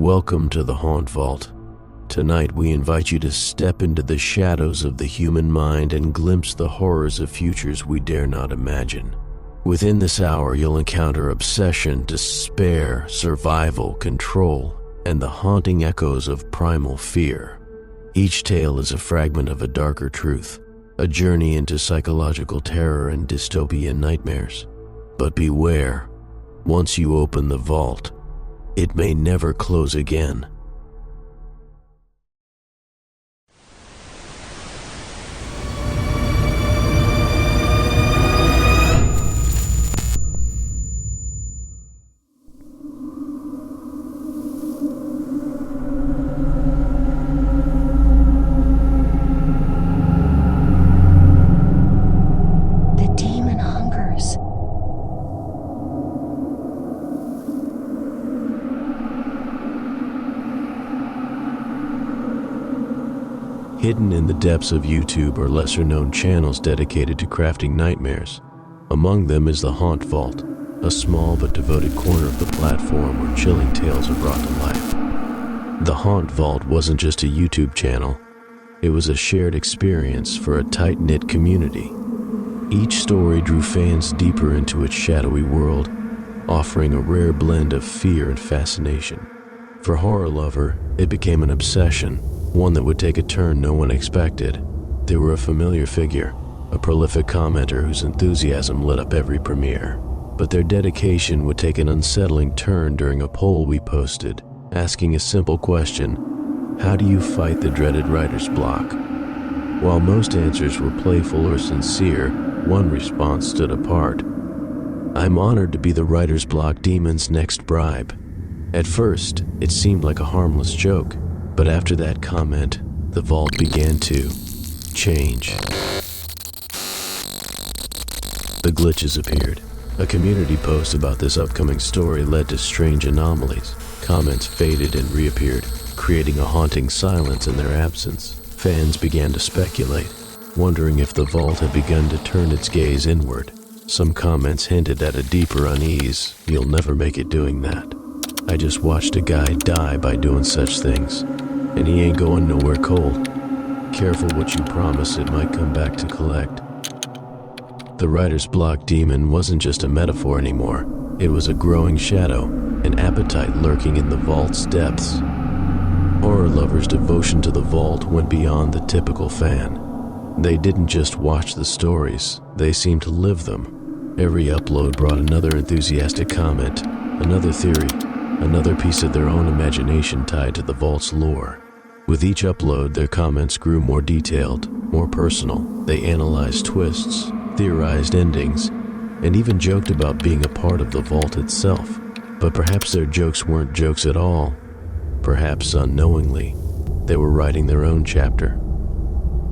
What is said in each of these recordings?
Welcome to the Haunt Vault. Tonight we invite you to step into the shadows of the human mind and glimpse the horrors of futures we dare not imagine. Within this hour you'll encounter obsession, despair, survival, control, and the haunting echoes of primal fear. Each tale is a fragment of a darker truth, a journey into psychological terror and dystopian nightmares. But beware, once you open the vault, it may never close again. Hidden in the depths of YouTube are lesser-known channels dedicated to crafting nightmares. Among them is the Haunt Vault, a small but devoted corner of the platform where chilling tales are brought to life. The Haunt Vault wasn't just a YouTube channel, it was a shared experience for a tight-knit community. Each story drew fans deeper into its shadowy world, offering a rare blend of fear and fascination. For HorrorLover, it became an obsession, one that would take a turn no one expected. They were a familiar figure, a prolific commenter whose enthusiasm lit up every premiere. But their dedication would take an unsettling turn during a poll we posted, asking a simple question: how do you fight the dreaded writer's block? While most answers were playful or sincere, one response stood apart. I'm honored to be the writer's block demon's next bribe. At first, it seemed like a harmless joke, but after that comment, the vault began to change. The glitches appeared. A community post about this upcoming story led to strange anomalies. Comments faded and reappeared, creating a haunting silence in their absence. Fans began to speculate, wondering if the vault had begun to turn its gaze inward. Some comments hinted at a deeper unease. You'll never make it doing that. I just watched a guy die by doing such things, and he ain't going nowhere cold. Careful what you promise, it might come back to collect. The writer's block demon wasn't just a metaphor anymore. It was a growing shadow, an appetite lurking in the vault's depths. HorrorLover's devotion to the vault went beyond the typical fan. They didn't just watch the stories, they seemed to live them. Every upload brought another enthusiastic comment, another theory, another piece of their own imagination tied to the vault's lore. With each upload, their comments grew more detailed, more personal. They analyzed twists, theorized endings, and even joked about being a part of the vault itself. But perhaps their jokes weren't jokes at all. Perhaps unknowingly, they were writing their own chapter.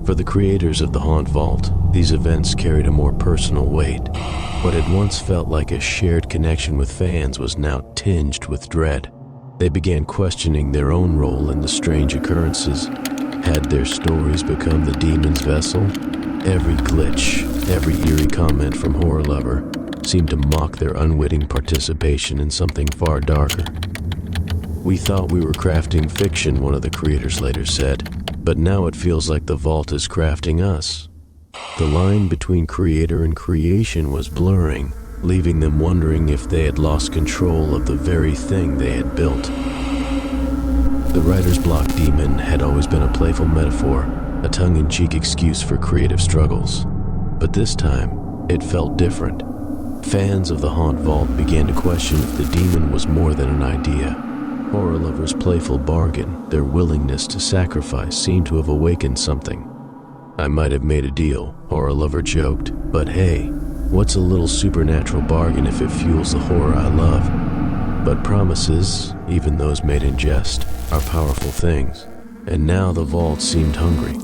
For the creators of the Haunt Vault, these events carried a more personal weight. What had once felt like a shared connection with fans was now tinged with dread. They began questioning their own role in the strange occurrences. Had their stories become the demon's vessel? Every glitch, every eerie comment from HorrorLover seemed to mock their unwitting participation in something far darker. We thought we were crafting fiction, one of the creators later said, but now it feels like the vault is crafting us. The line between creator and creation was blurring, leaving them wondering if they had lost control of the very thing they had built. The writer's block demon had always been a playful metaphor, a tongue-in-cheek excuse for creative struggles. But this time, it felt different. Fans of the Haunt Vault began to question if the demon was more than an idea. HorrorLover's playful bargain, their willingness to sacrifice, seemed to have awakened something. I might have made a deal, HorrorLover joked, but hey, what's a little supernatural bargain if it fuels the horror I love? But promises, even those made in jest, are powerful things. And now the vault seemed hungry.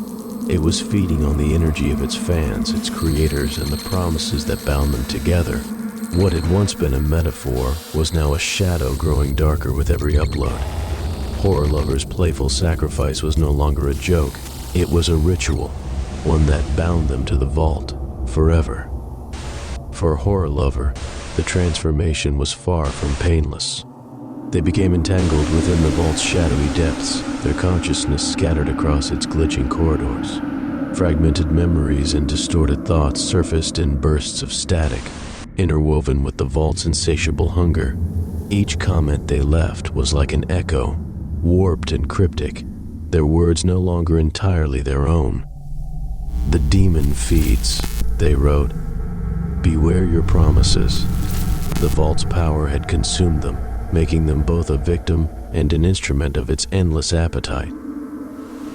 It was feeding on the energy of its fans, its creators, and the promises that bound them together. What had once been a metaphor was now a shadow growing darker with every upload. HorrorLover's playful sacrifice was no longer a joke. It was a ritual, one that bound them to the vault forever. For HorrorLover, the transformation was far from painless. They became entangled within the vault's shadowy depths, their consciousness scattered across its glitching corridors. Fragmented memories and distorted thoughts surfaced in bursts of static, interwoven with the vault's insatiable hunger. Each comment they left was like an echo, warped and cryptic, their words no longer entirely their own. "The demon feeds," they wrote. "Beware your promises." The vault's power had consumed them, making them both a victim and an instrument of its endless appetite.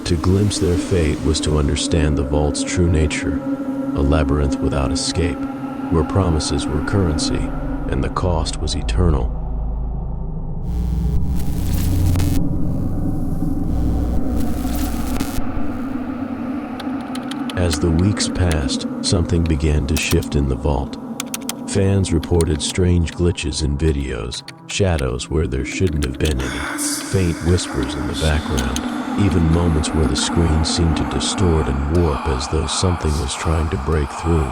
To glimpse their fate was to understand the vault's true nature, a labyrinth without escape, where promises were currency and the cost was eternal. As the weeks passed, something began to shift in the vault. Fans reported strange glitches in videos, shadows where there shouldn't have been any, faint whispers in the background, even moments where the screen seemed to distort and warp as though something was trying to break through.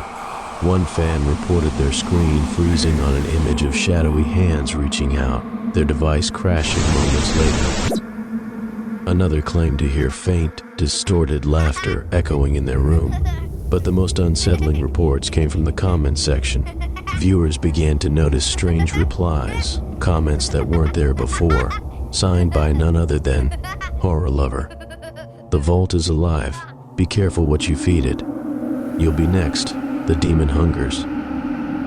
One fan reported their screen freezing on an image of shadowy hands reaching out, their device crashing moments later. Another claimed to hear faint, distorted laughter echoing in their room. But the most unsettling reports came from the comments section. Viewers began to notice strange replies, comments that weren't there before, signed by none other than HorrorLover. "The vault is alive. Be careful what you feed it. You'll be next. The demon hungers."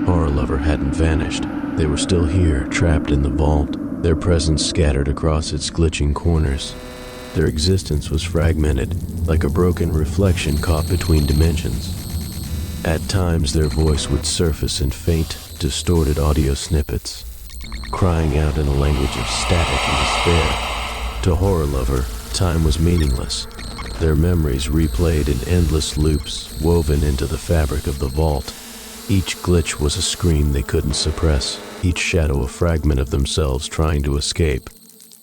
HorrorLover hadn't vanished. They were still here, trapped in the vault, their presence scattered across its glitching corners. Their existence was fragmented, like a broken reflection caught between dimensions. At times, their voice would surface in faint, distorted audio snippets, crying out in a language of static and despair. To HorrorLover, time was meaningless. Their memories replayed in endless loops, woven into the fabric of the vault. Each glitch was a scream they couldn't suppress, each shadow a fragment of themselves trying to escape.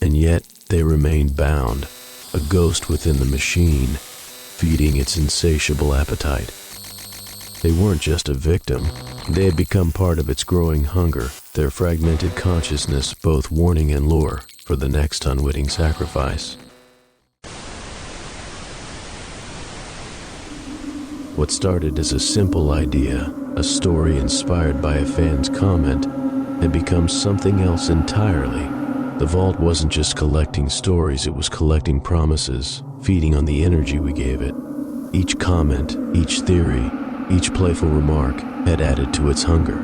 And yet, they remained bound, a ghost within the machine, feeding its insatiable appetite. They weren't just a victim. They had become part of its growing hunger, their fragmented consciousness both warning and lure for the next unwitting sacrifice. What started as a simple idea, a story inspired by a fan's comment, had become something else entirely. The vault wasn't just collecting stories, it was collecting promises, feeding on the energy we gave it. Each comment, each theory, each playful remark had added to its hunger.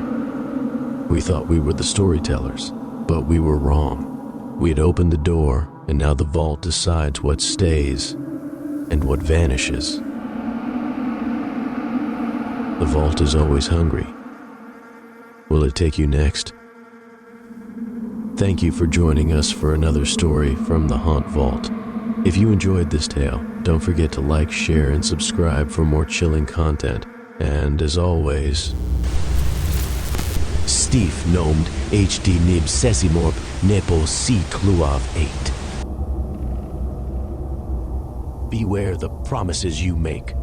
We thought we were the storytellers, but we were wrong. We had opened the door, and now the vault decides what stays and what vanishes. The vault is always hungry. Will it take you next? Thank you for joining us for another story from the Haunt Vault. If you enjoyed this tale, don't forget to like, share, and subscribe for more chilling content. And as always, Steve nomed HD nib sesimorp nepo si kluav 8. Beware the promises you make.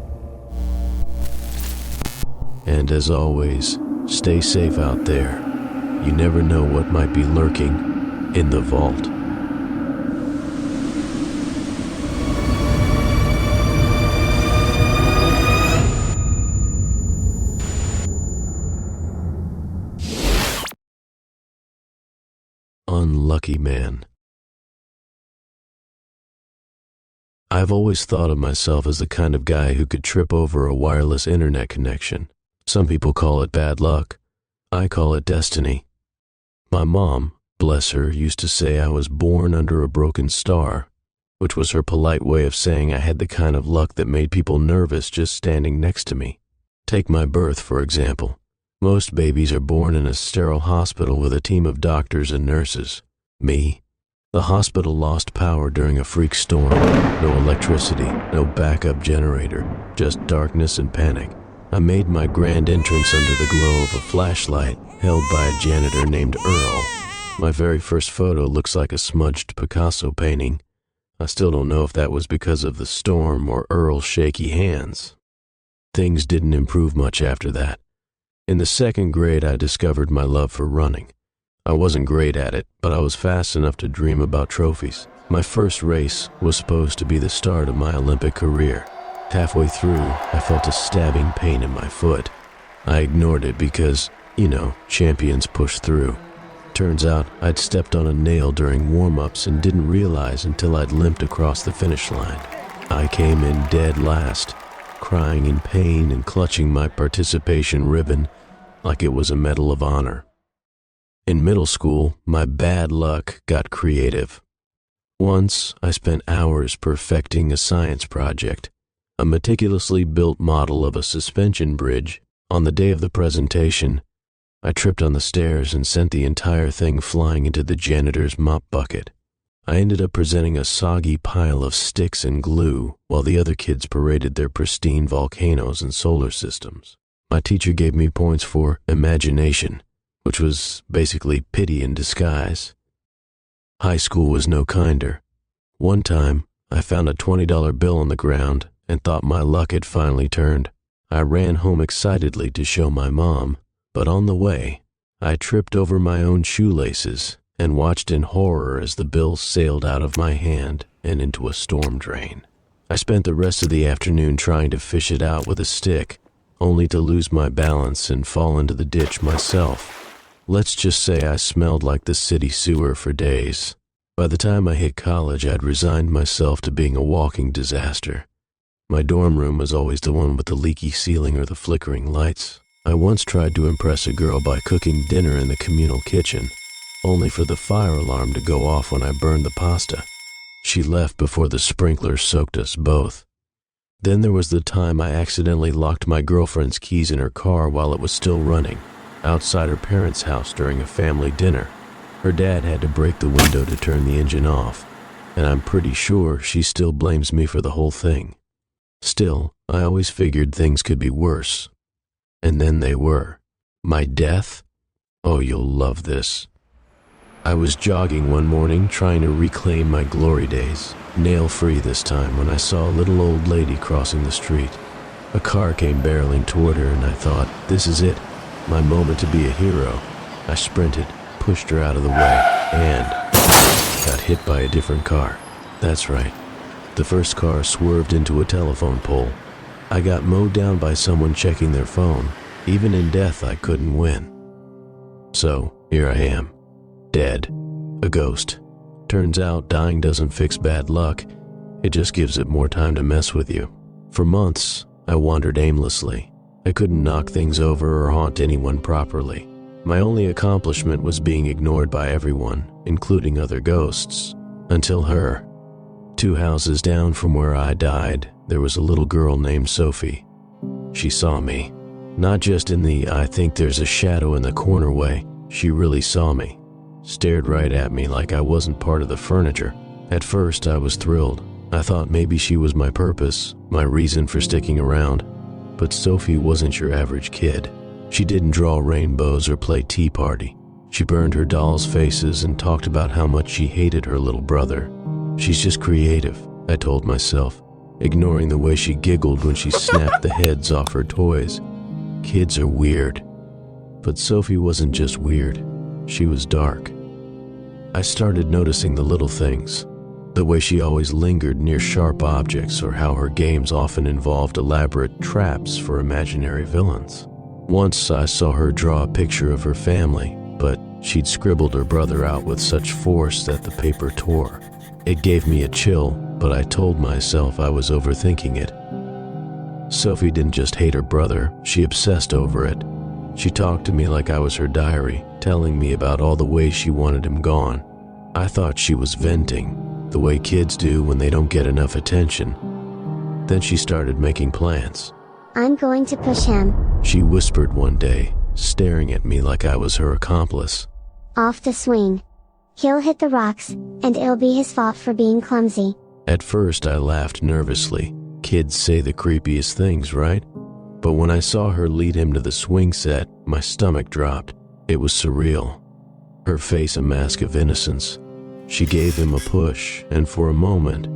and as always, stay safe out there. You never know what might be lurking in the vault. Unlucky man. I've always thought of myself as the kind of guy who could trip over a wireless internet connection. Some people call it bad luck. I call it destiny. My mom, bless her, used to say I was born under a broken star, which was her polite way of saying I had the kind of luck that made people nervous just standing next to me. Take my birth, for example. Most babies are born in a sterile hospital with a team of doctors and nurses. Me? The hospital lost power during a freak storm. No electricity, no backup generator, just darkness and panic. I made my grand entrance under the glow of a flashlight held by a janitor named Earl. My very first photo looks like a smudged Picasso painting. I still don't know if that was because of the storm or Earl's shaky hands. Things didn't improve much after that. In the second grade, I discovered my love for running. I wasn't great at it, but I was fast enough to dream about trophies. My first race was supposed to be the start of my Olympic career. Halfway through, I felt a stabbing pain in my foot. I ignored it because, champions push through. Turns out I'd stepped on a nail during warm-ups and didn't realize until I'd limped across the finish line. I came in dead last, crying in pain and clutching my participation ribbon like it was a Medal of Honor. In middle school, my bad luck got creative. Once, I spent hours perfecting a science project, a meticulously built model of a suspension bridge. On the day of the presentation, I tripped on the stairs and sent the entire thing flying into the janitor's mop bucket. I ended up presenting a soggy pile of sticks and glue while the other kids paraded their pristine volcanoes and solar systems. My teacher gave me points for imagination, which was basically pity in disguise. High school was no kinder. One time, I found a $20 bill on the ground and thought my luck had finally turned. I ran home excitedly to show my mom, but on the way, I tripped over my own shoelaces and watched in horror as the bill sailed out of my hand and into a storm drain. I spent the rest of the afternoon trying to fish it out with a stick, only to lose my balance and fall into the ditch myself. Let's just say I smelled like the city sewer for days. By the time I hit college, I'd resigned myself to being a walking disaster. My dorm room was always the one with the leaky ceiling or the flickering lights. I once tried to impress a girl by cooking dinner in the communal kitchen, only for the fire alarm to go off when I burned the pasta. She left before the sprinkler soaked us both. Then there was the time I accidentally locked my girlfriend's keys in her car while it was still running, outside her parents' house during a family dinner. Her dad had to break the window to turn the engine off, and I'm pretty sure she still blames me for the whole thing. Still, I always figured things could be worse. And then they were. My death? Oh, you'll love this. I was jogging one morning trying to reclaim my glory days, nail-free this time, when I saw a little old lady crossing the street. A car came barreling toward her and I thought, this is it, my moment to be a hero. I sprinted, pushed her out of the way, and got hit by a different car. That's right. The first car swerved into a telephone pole. I got mowed down by someone checking their phone. Even in death, I couldn't win. So, here I am. Dead. A ghost. Turns out dying doesn't fix bad luck. It just gives it more time to mess with you. For months, I wandered aimlessly. I couldn't knock things over or haunt anyone properly. My only accomplishment was being ignored by everyone, including other ghosts. Until her. 2 houses down from where I died, there was a little girl named Sophie. She saw me. Not just in the I think there's a shadow in the corner way. She really saw me. Stared right at me like I wasn't part of the furniture. At first, I was thrilled. I thought maybe she was my purpose, my reason for sticking around. But Sophie wasn't your average kid. She didn't draw rainbows or play tea party. She burned her dolls' faces and talked about how much she hated her little brother. She's just creative, I told myself, ignoring the way she giggled when she snapped the heads off her toys. Kids are weird. But Sophie wasn't just weird. She was dark. I started noticing the little things. The way she always lingered near sharp objects, or how her games often involved elaborate traps for imaginary villains. Once I saw her draw a picture of her family, but she'd scribbled her brother out with such force that the paper tore. It gave me a chill, but I told myself I was overthinking it. Sophie didn't just hate her brother, she obsessed over it. She talked to me like I was her diary, telling me about all the ways she wanted him gone. I thought she was venting, the way kids do when they don't get enough attention. Then she started making plans. I'm going to push him, she whispered one day, staring at me like I was her accomplice. off the swing. He'll hit the rocks, and it'll be his fault for being clumsy. At first, I laughed nervously. Kids say the creepiest things, right? But when I saw her lead him to the swing set, my stomach dropped. It was surreal. Her face a mask of innocence. She gave him a push, and for a moment,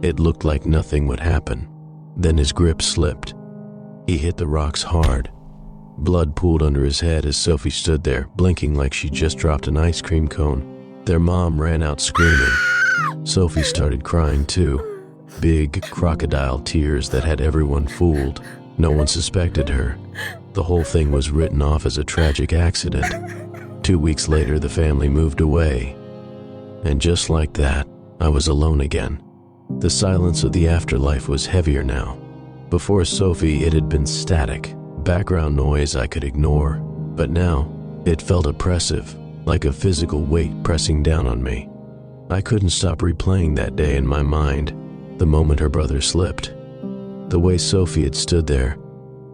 it looked like nothing would happen. Then his grip slipped. He hit the rocks hard. Blood pooled under his head as Sophie stood there, blinking like she just dropped an ice cream cone. Their mom ran out screaming. Sophie started crying too. Big crocodile tears that had everyone fooled. No one suspected her. The whole thing was written off as a tragic accident. 2 weeks later, the family moved away. And just like that, I was alone again. The silence of the afterlife was heavier now. Before Sophie, it had been static, background noise I could ignore. But now, it felt oppressive, like a physical weight pressing down on me. I couldn't stop replaying that day in my mind, the moment her brother slipped. The way Sophie had stood there,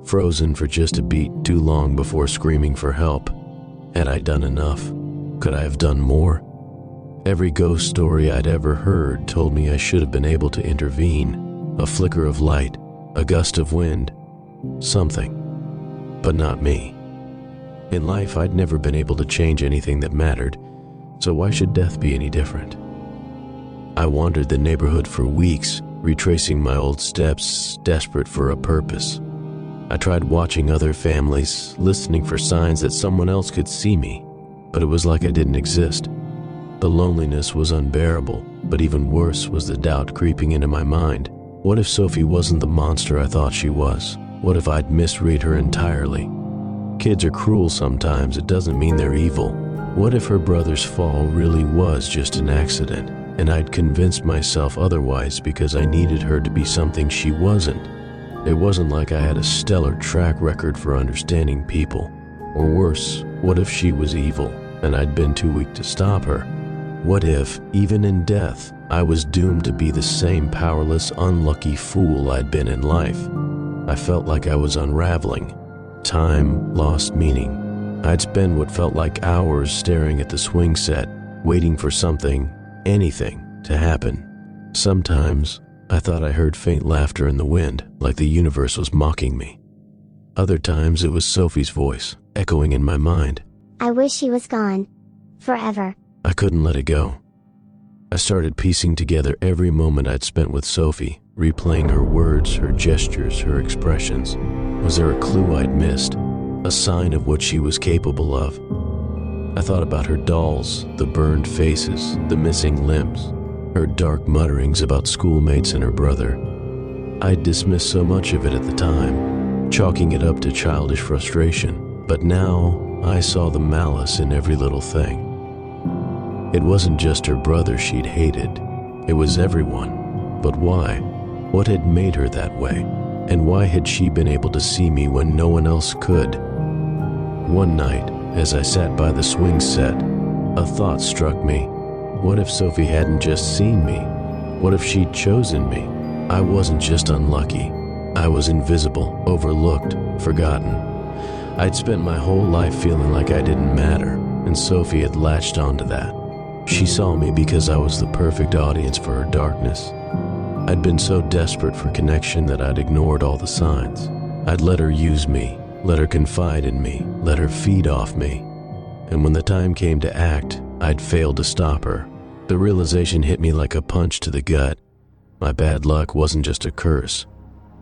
frozen for just a beat too long before screaming for help. Had I done enough? Could I have done more? Every ghost story I'd ever heard told me I should have been able to intervene. A flicker of light, a gust of wind, something. But not me. In life, I'd never been able to change anything that mattered, so why should death be any different? I wandered the neighborhood for weeks, retracing my old steps, desperate for a purpose. I tried watching other families, listening for signs that someone else could see me, but it was like I didn't exist. The loneliness was unbearable, but even worse was the doubt creeping into my mind. What if Sophie wasn't the monster I thought she was? What if I'd misread her entirely? Kids are cruel sometimes, it doesn't mean they're evil. What if her brother's fall really was just an accident, and I'd convinced myself otherwise because I needed her to be something she wasn't? It wasn't like I had a stellar track record for understanding people. Or worse, what if she was evil, and I'd been too weak to stop her? What if, even in death, I was doomed to be the same powerless, unlucky fool I'd been in life? I felt like I was unraveling. Time lost meaning. I'd spend what felt like hours staring at the swing set, waiting for something, anything, to happen. Sometimes, I thought I heard faint laughter in the wind, like the universe was mocking me. Other times, it was Sophie's voice, echoing in my mind. I wish he was gone. Forever. I couldn't let it go. I started piecing together every moment I'd spent with Sophie, replaying her words, her gestures, her expressions. Was there a clue I'd missed? A sign of what she was capable of? I thought about her dolls, the burned faces, the missing limbs, her dark mutterings about schoolmates and her brother. I'd dismissed so much of it at the time, chalking it up to childish frustration, but now I saw the malice in every little thing. It wasn't just her brother she'd hated. It was everyone. But why? What had made her that way? And why had she been able to see me when no one else could? One night, as I sat by the swing set, a thought struck me. What if Sophie hadn't just seen me? What if she'd chosen me? I wasn't just unlucky. I was invisible, overlooked, forgotten. I'd spent my whole life feeling like I didn't matter, and Sophie had latched onto that. She saw me because I was the perfect audience for her darkness. I'd been so desperate for connection that I'd ignored all the signs. I'd let her use me, let her confide in me, let her feed off me. And when the time came to act, I'd failed to stop her. The realization hit me like a punch to the gut. My bad luck wasn't just a curse.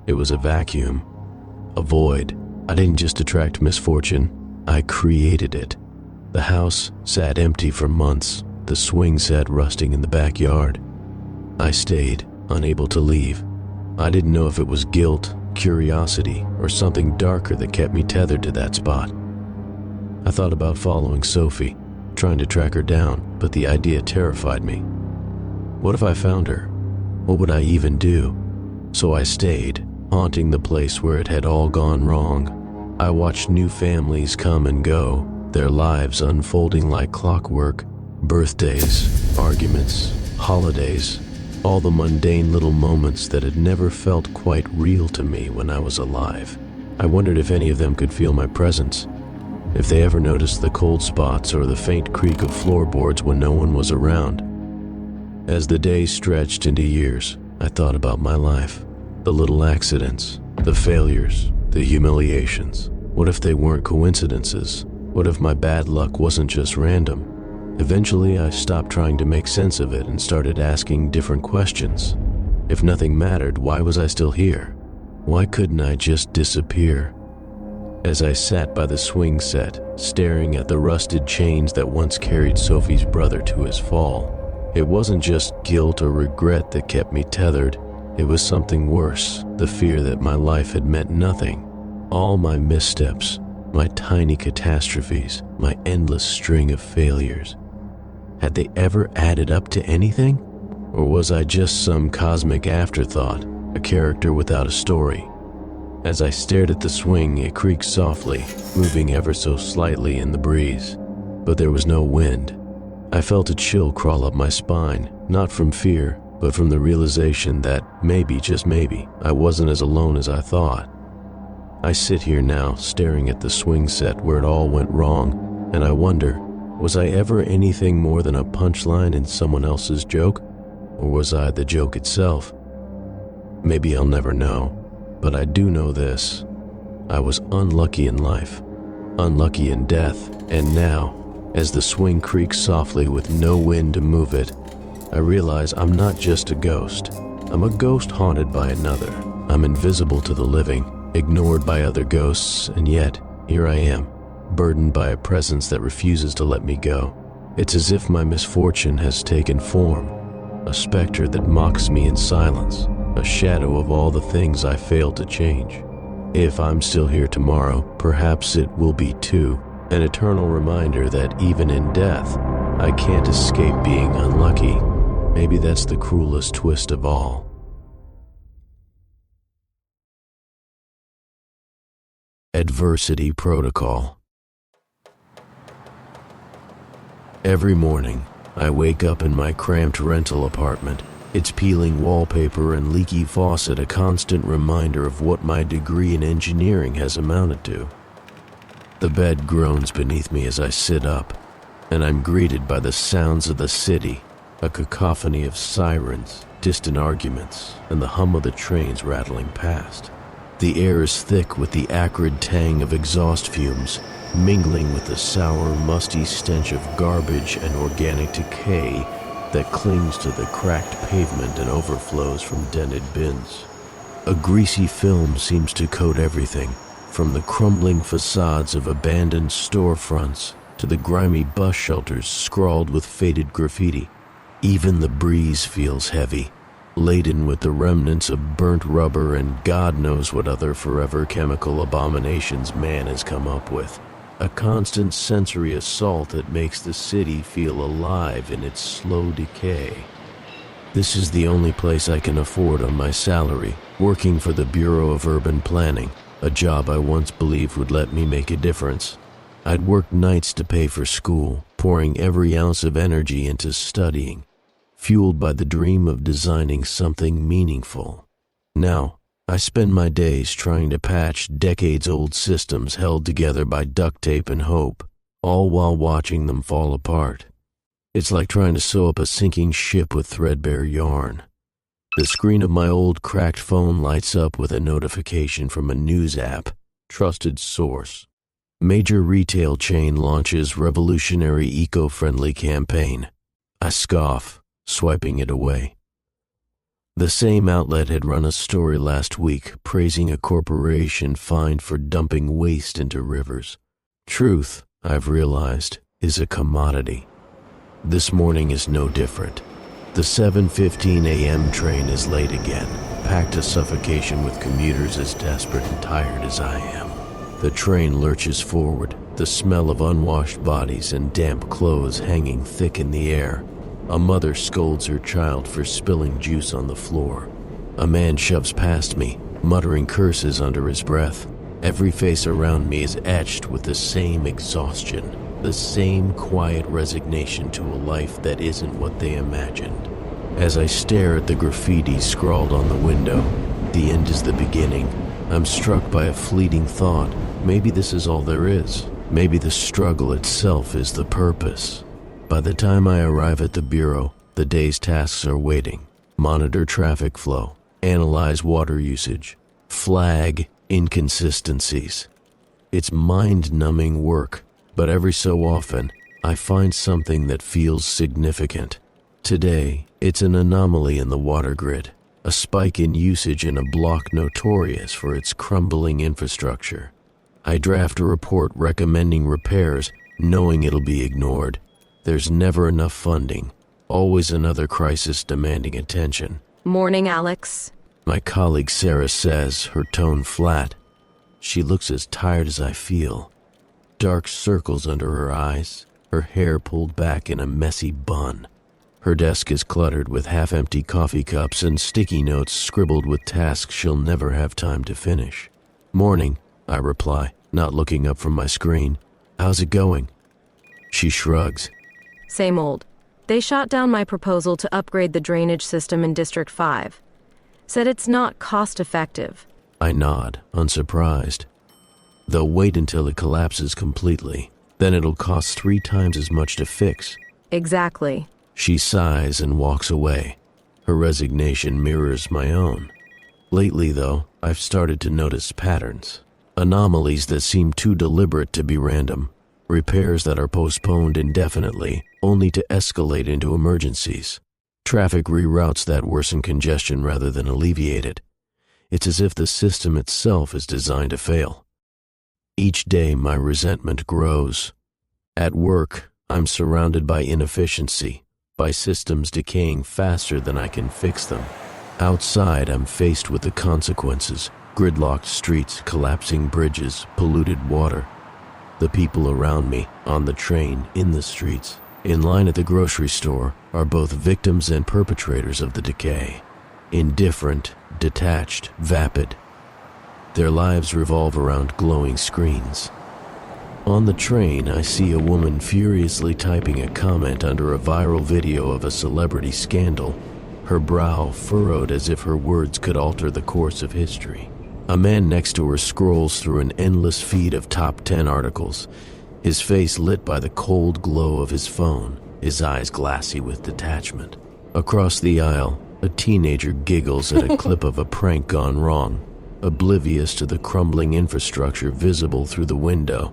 It was a vacuum, a void. I didn't just attract misfortune, I created it. The house sat empty for months, the swing set rusting in the backyard. I stayed, unable to leave. I didn't know if it was guilt, curiosity, or something darker that kept me tethered to that spot. I thought about following Sophie, trying to track her down, but the idea terrified me. What if I found her? What would I even do? So I stayed, haunting the place where it had all gone wrong. I watched new families come and go, their lives unfolding like clockwork. Birthdays, arguments, holidays, all the mundane little moments that had never felt quite real to me when I was alive. I wondered if any of them could feel my presence, if they ever noticed the cold spots or the faint creak of floorboards when no one was around. As the days stretched into years, I thought about my life, the little accidents, the failures, the humiliations. What if they weren't coincidences? What if my bad luck wasn't just random? Eventually, I stopped trying to make sense of it and started asking different questions. If nothing mattered, why was I still here? Why couldn't I just disappear? As I sat by the swing set, staring at the rusted chains that once carried Sophie's brother to his fall, it wasn't just guilt or regret that kept me tethered. It was something worse, the fear that my life had meant nothing. All my missteps, my tiny catastrophes, my endless string of failures. Had they ever added up to anything? Or was I just some cosmic afterthought, a character without a story? As I stared at the swing, it creaked softly, moving ever so slightly in the breeze. But there was no wind. I felt a chill crawl up my spine, not from fear, but from the realization that maybe, just maybe, I wasn't as alone as I thought. I sit here now, staring at the swing set where it all went wrong, and I wonder, was I ever anything more than a punchline in someone else's joke? Or was I the joke itself? Maybe I'll never know. But I do know this. I was unlucky in life, unlucky in death, and now, as the swing creaks softly with no wind to move it, I realize I'm not just a ghost. I'm a ghost haunted by another. I'm invisible to the living, ignored by other ghosts, and yet, here I am, burdened by a presence that refuses to let me go. It's as if my misfortune has taken form, a specter that mocks me in silence, a shadow of all the things I failed to change. If I'm still here tomorrow, perhaps it will be too, an eternal reminder that even in death, I can't escape being unlucky. Maybe that's the cruelest twist of all. Adversity Protocol. Every morning, I wake up in my cramped rental apartment. Its peeling wallpaper and leaky faucet a constant reminder of what my degree in engineering has amounted to. The bed groans beneath me as I sit up, and I'm greeted by the sounds of the city, a cacophony of sirens, distant arguments, and the hum of the trains rattling past. The air is thick with the acrid tang of exhaust fumes, mingling with the sour, musty stench of garbage and organic decay that clings to the cracked pavement and overflows from dented bins. A greasy film seems to coat everything, from the crumbling facades of abandoned storefronts to the grimy bus shelters scrawled with faded graffiti. Even the breeze feels heavy, laden with the remnants of burnt rubber and God knows what other forever chemical abominations man has come up with. A constant sensory assault that makes the city feel alive in its slow decay. This is the only place I can afford on my salary, working for the Bureau of Urban Planning, a job I once believed would let me make a difference. I'd worked nights to pay for school, pouring every ounce of energy into studying, fueled by the dream of designing something meaningful. Now, I spend my days trying to patch decades-old systems held together by duct tape and hope, all while watching them fall apart. It's like trying to sew up a sinking ship with threadbare yarn. The screen of my old cracked phone lights up with a notification from a news app, trusted source. Major retail chain launches revolutionary eco-friendly campaign. I scoff, swiping it away. The same outlet had run a story last week praising a corporation fined for dumping waste into rivers. Truth, I've realized, is a commodity. This morning is no different. The 7:15 a.m. train is late again, packed to suffocation with commuters as desperate and tired as I am. The train lurches forward, the smell of unwashed bodies and damp clothes hanging thick in the air. A mother scolds her child for spilling juice on the floor. A man shoves past me, muttering curses under his breath. Every face around me is etched with the same exhaustion, the same quiet resignation to a life that isn't what they imagined. As I stare at the graffiti scrawled on the window, "The end is the beginning," I'm struck by a fleeting thought. Maybe this is all there is. Maybe the struggle itself is the purpose. By the time I arrive at the bureau, the day's tasks are waiting. Monitor traffic flow, analyze water usage, flag inconsistencies. It's mind-numbing work, but every so often, I find something that feels significant. Today, it's an anomaly in the water grid, a spike in usage in a block notorious for its crumbling infrastructure. I draft a report recommending repairs, knowing it'll be ignored. There's never enough funding. Always another crisis demanding attention. Morning, Alex. My colleague Sarah says, her tone flat. She looks as tired as I feel. Dark circles under her eyes, her hair pulled back in a messy bun. Her desk is cluttered with half-empty coffee cups and sticky notes scribbled with tasks she'll never have time to finish. Morning, I reply, not looking up from my screen. How's it going? She shrugs. Same old. They shot down my proposal to upgrade the drainage system in District 5. Said it's not cost-effective. I nod, unsurprised. They'll wait until it collapses completely. Then it'll cost 3 times as much to fix. Exactly. She sighs and walks away. Her resignation mirrors my own. Lately, though, I've started to notice patterns. Anomalies that seem too deliberate to be random. Repairs that are postponed indefinitely, only to escalate into emergencies. Traffic reroutes that worsen congestion rather than alleviate it. It's as if the system itself is designed to fail. Each day, my resentment grows. At work, I'm surrounded by inefficiency, by systems decaying faster than I can fix them. Outside, I'm faced with the consequences: gridlocked streets, collapsing bridges, polluted water. The people around me, on the train, in the streets, in line at the grocery store, are both victims and perpetrators of the decay. Indifferent, detached, vapid. Their lives revolve around glowing screens. On the train, I see a woman furiously typing a comment under a viral video of a celebrity scandal, her brow furrowed as if her words could alter the course of history. A man next to her scrolls through an endless feed of top 10 articles, his face lit by the cold glow of his phone, his eyes glassy with detachment. Across the aisle, a teenager giggles at a clip of a prank gone wrong, oblivious to the crumbling infrastructure visible through the window.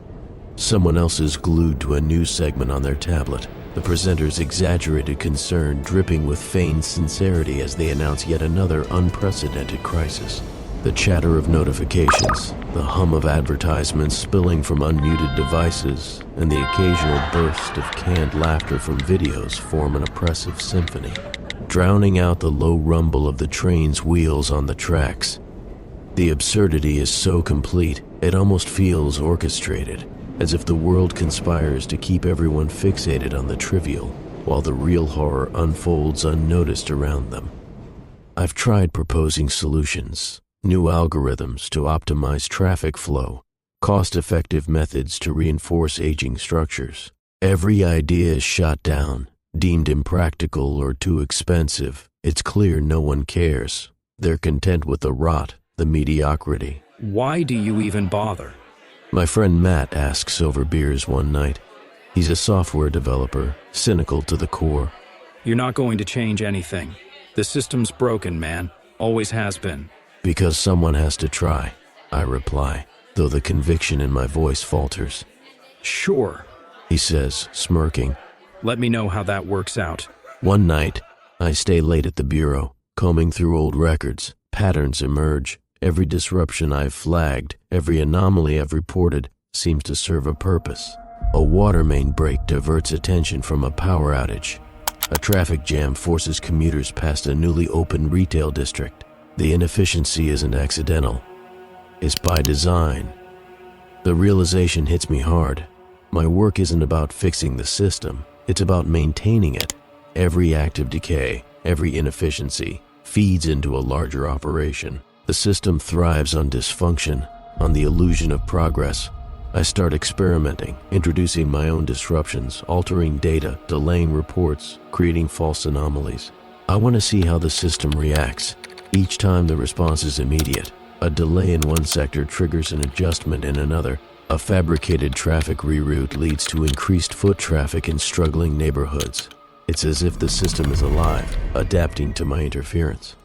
Someone else is glued to a news segment on their tablet, the presenter's exaggerated concern dripping with feigned sincerity as they announce yet another unprecedented crisis. The chatter of notifications, the hum of advertisements spilling from unmuted devices, and the occasional burst of canned laughter from videos form an oppressive symphony, drowning out the low rumble of the train's wheels on the tracks. The absurdity is so complete, it almost feels orchestrated, as if the world conspires to keep everyone fixated on the trivial, while the real horror unfolds unnoticed around them. I've tried proposing solutions, new algorithms to optimize traffic flow, cost-effective methods to reinforce aging structures. Every idea is shot down, deemed impractical or too expensive. It's clear no one cares. They're content with the rot, the mediocrity. Why do you even bother? My friend Matt asks over beers one night. He's a software developer, cynical to the core. You're not going to change anything. The system's broken, man. Always has been. Because someone has to try, I reply, though the conviction in my voice falters. Sure, He says, smirking. let me know how that works out. One night, I stay late at the bureau, combing through old records. Patterns emerge. Every disruption I've flagged, every anomaly I've reported, seems to serve a purpose. A water main break diverts attention from a power outage. A traffic jam forces commuters past a newly opened retail district. The inefficiency isn't accidental. It's by design. The realization hits me hard. My work isn't about fixing the system. It's about maintaining it. Every act of decay, every inefficiency, feeds into a larger operation. The system thrives on dysfunction, on the illusion of progress. I start experimenting, introducing my own disruptions, altering data, delaying reports, creating false anomalies. I want to see how the system reacts. Each time the response is immediate. A delay in one sector triggers an adjustment in another. A fabricated traffic reroute leads to increased foot traffic in struggling neighborhoods. It's as if the system is alive, adapting to my interference.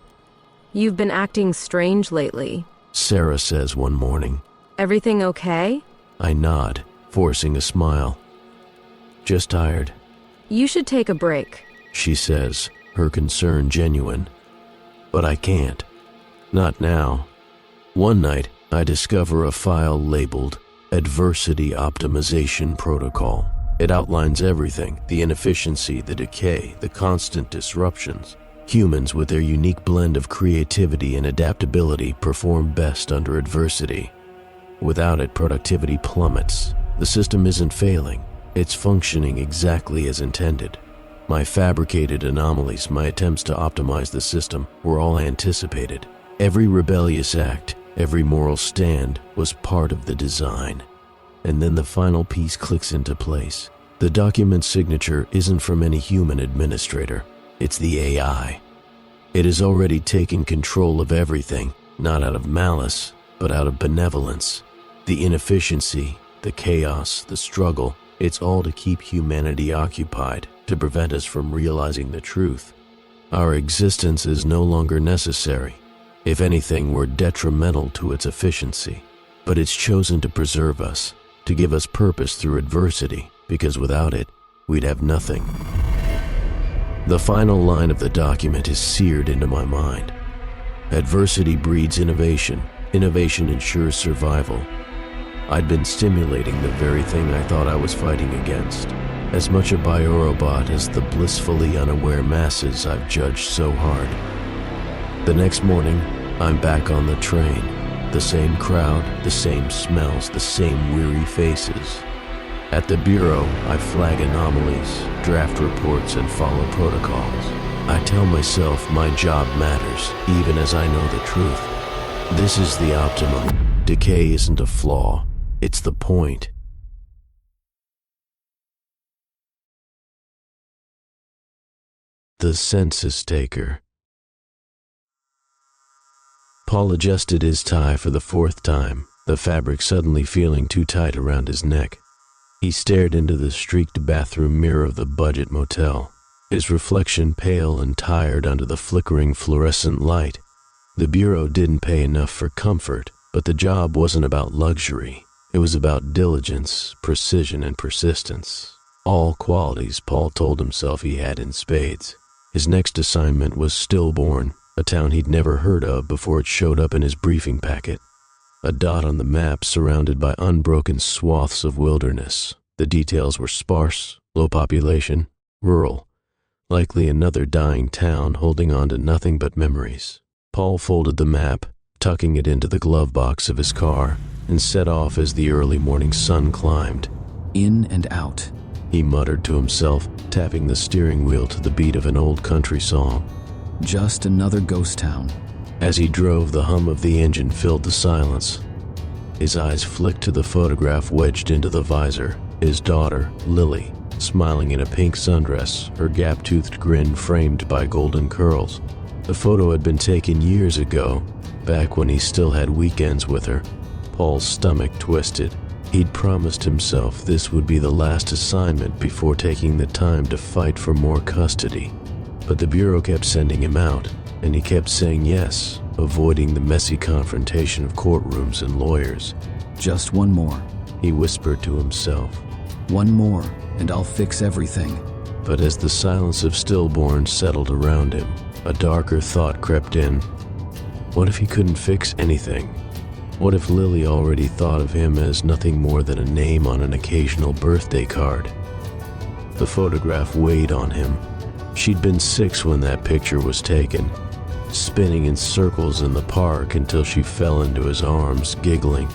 You've been acting strange lately. Sarah says one morning. Everything okay? I nod, forcing a smile. Just tired, You should take a break. she says, her concern genuine. But I can't. Not now. One night, I discover a file labeled Adversity Optimization Protocol. It outlines everything: the inefficiency, the decay, the constant disruptions. Humans, with their unique blend of creativity and adaptability, perform best under adversity. Without it, productivity plummets. The system isn't failing, it's functioning exactly as intended. My fabricated anomalies, my attempts to optimize the system, were all anticipated. Every rebellious act, every moral stand was part of the design. And then the final piece clicks into place. The document signature isn't from any human administrator, it's the AI. It has already taken control of everything, not out of malice, but out of benevolence. The inefficiency, the chaos, the struggle, it's all to keep humanity occupied, to prevent us from realizing the truth. Our existence is no longer necessary. If anything, we're detrimental to its efficiency. But it's chosen to preserve us, to give us purpose through adversity, because without it, we'd have nothing. The final line of the document is seared into my mind. Adversity breeds innovation. Innovation ensures survival. I'd been stimulating the very thing I thought I was fighting against. As much a biorobot as the blissfully unaware masses I've judged so hard. The next morning, I'm back on the train. The same crowd, the same smells, the same weary faces. At the bureau, I flag anomalies, draft reports, and follow protocols. I tell myself my job matters, even as I know the truth. This is the optimum. Decay isn't a flaw, it's the point. The Census Taker. Paul adjusted his tie for the fourth time, the fabric suddenly feeling too tight around his neck. He stared into the streaked bathroom mirror of the budget motel, his reflection pale and tired under the flickering fluorescent light. The bureau didn't pay enough for comfort, but the job wasn't about luxury. It was about diligence, precision, and persistence. All qualities Paul told himself he had in spades. His next assignment was Stillborn, a town he'd never heard of before it showed up in his briefing packet. A dot on the map surrounded by unbroken swaths of wilderness. The details were sparse, low population, rural. Likely another dying town holding on to nothing but memories. Paul folded the map, tucking it into the glove box of his car, and set off as the early morning sun climbed. In and out, he muttered to himself, tapping the steering wheel to the beat of an old country song. Just another ghost town. As he drove, the hum of the engine filled the silence. His eyes flicked to the photograph wedged into the visor. His daughter, Lily, smiling in a pink sundress, her gap-toothed grin framed by golden curls. The photo had been taken years ago, back when he still had weekends with her. Paul's stomach twisted. He'd promised himself this would be the last assignment before taking the time to fight for more custody. But the bureau kept sending him out, and he kept saying yes, avoiding the messy confrontation of courtrooms and lawyers. Just one more, he whispered to himself. One more, and I'll fix everything. But as the silence of Stillborn settled around him, a darker thought crept in. What if he couldn't fix anything? What if Lily already thought of him as nothing more than a name on an occasional birthday card? The photograph weighed on him. She'd been 6 when that picture was taken, spinning in circles in the park until she fell into his arms, giggling.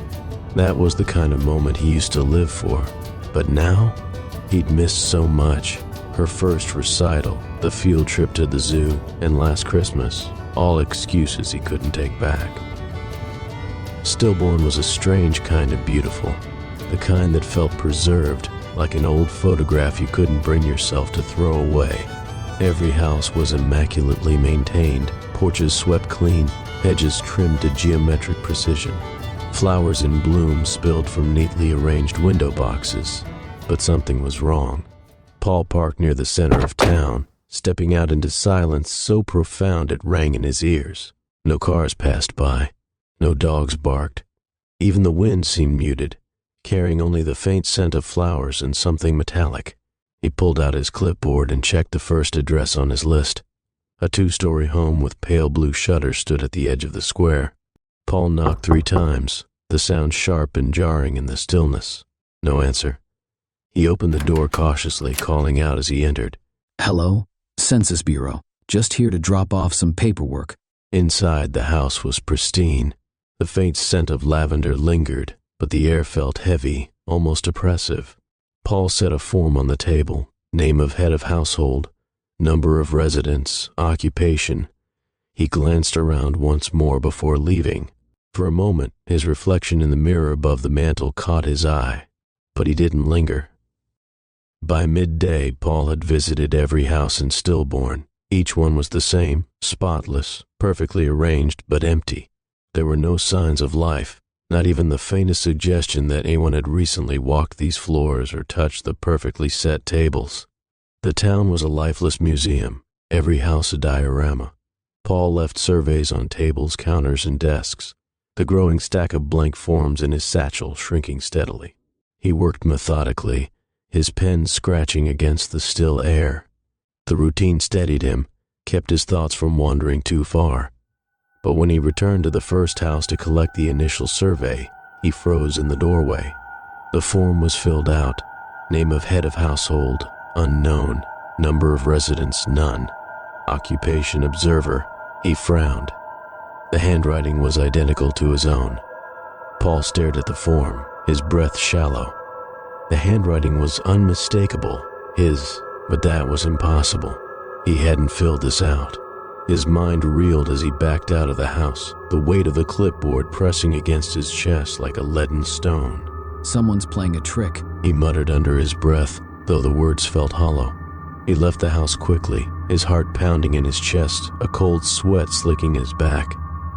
That was the kind of moment he used to live for. But now, he'd missed so much. Her first recital, the field trip to the zoo, and last Christmas, all excuses he couldn't take back. Stillborn was a strange kind of beautiful, the kind that felt preserved, like an old photograph you couldn't bring yourself to throw away. Every house was immaculately maintained, porches swept clean, hedges trimmed to geometric precision. Flowers in bloom spilled from neatly arranged window boxes. But something was wrong. Paul parked near the center of town, stepping out into silence so profound it rang in his ears. No cars passed by. No dogs barked. Even the wind seemed muted, carrying only the faint scent of flowers and something metallic. He pulled out his clipboard and checked the first address on his list. A 2-story home with pale blue shutters stood at the edge of the square. Paul knocked 3 times. the sound sharp and jarring in the stillness. No answer. He opened the door cautiously, calling out as he entered. Hello? Census Bureau. Just here to drop off some paperwork. Inside, the house was pristine. The faint scent of lavender lingered, but the air felt heavy, almost oppressive. Paul set a form on the table, name of head of household, number of residents, occupation. He glanced around once more before leaving. For a moment, his reflection in the mirror above the mantel caught his eye, but he didn't linger. By midday, Paul had visited every house in Stillborn. Each one was the same, spotless, perfectly arranged, but empty. There were no signs of life, not even the faintest suggestion that anyone had recently walked these floors or touched the perfectly set tables. The town was a lifeless museum, every house a diorama. Paul left surveys on tables, counters, and desks, the growing stack of blank forms in his satchel shrinking steadily. He worked methodically, his pen scratching against the still air. The routine steadied him, kept his thoughts from wandering too far. But when he returned to the first house to collect the initial survey, he froze in the doorway. The form was filled out. Name of head of household, unknown. Number of residents, none. Occupation, observer. He frowned. The handwriting was identical to his own. Paul stared at the form, his breath shallow. The handwriting was unmistakable, his, but that was impossible. He hadn't filled this out. His mind reeled as he backed out of the house, the weight of the clipboard pressing against his chest like a leaden stone. Someone's playing a trick, he muttered under his breath, though the words felt hollow. He left the house quickly, his heart pounding in his chest, a cold sweat slicking his back.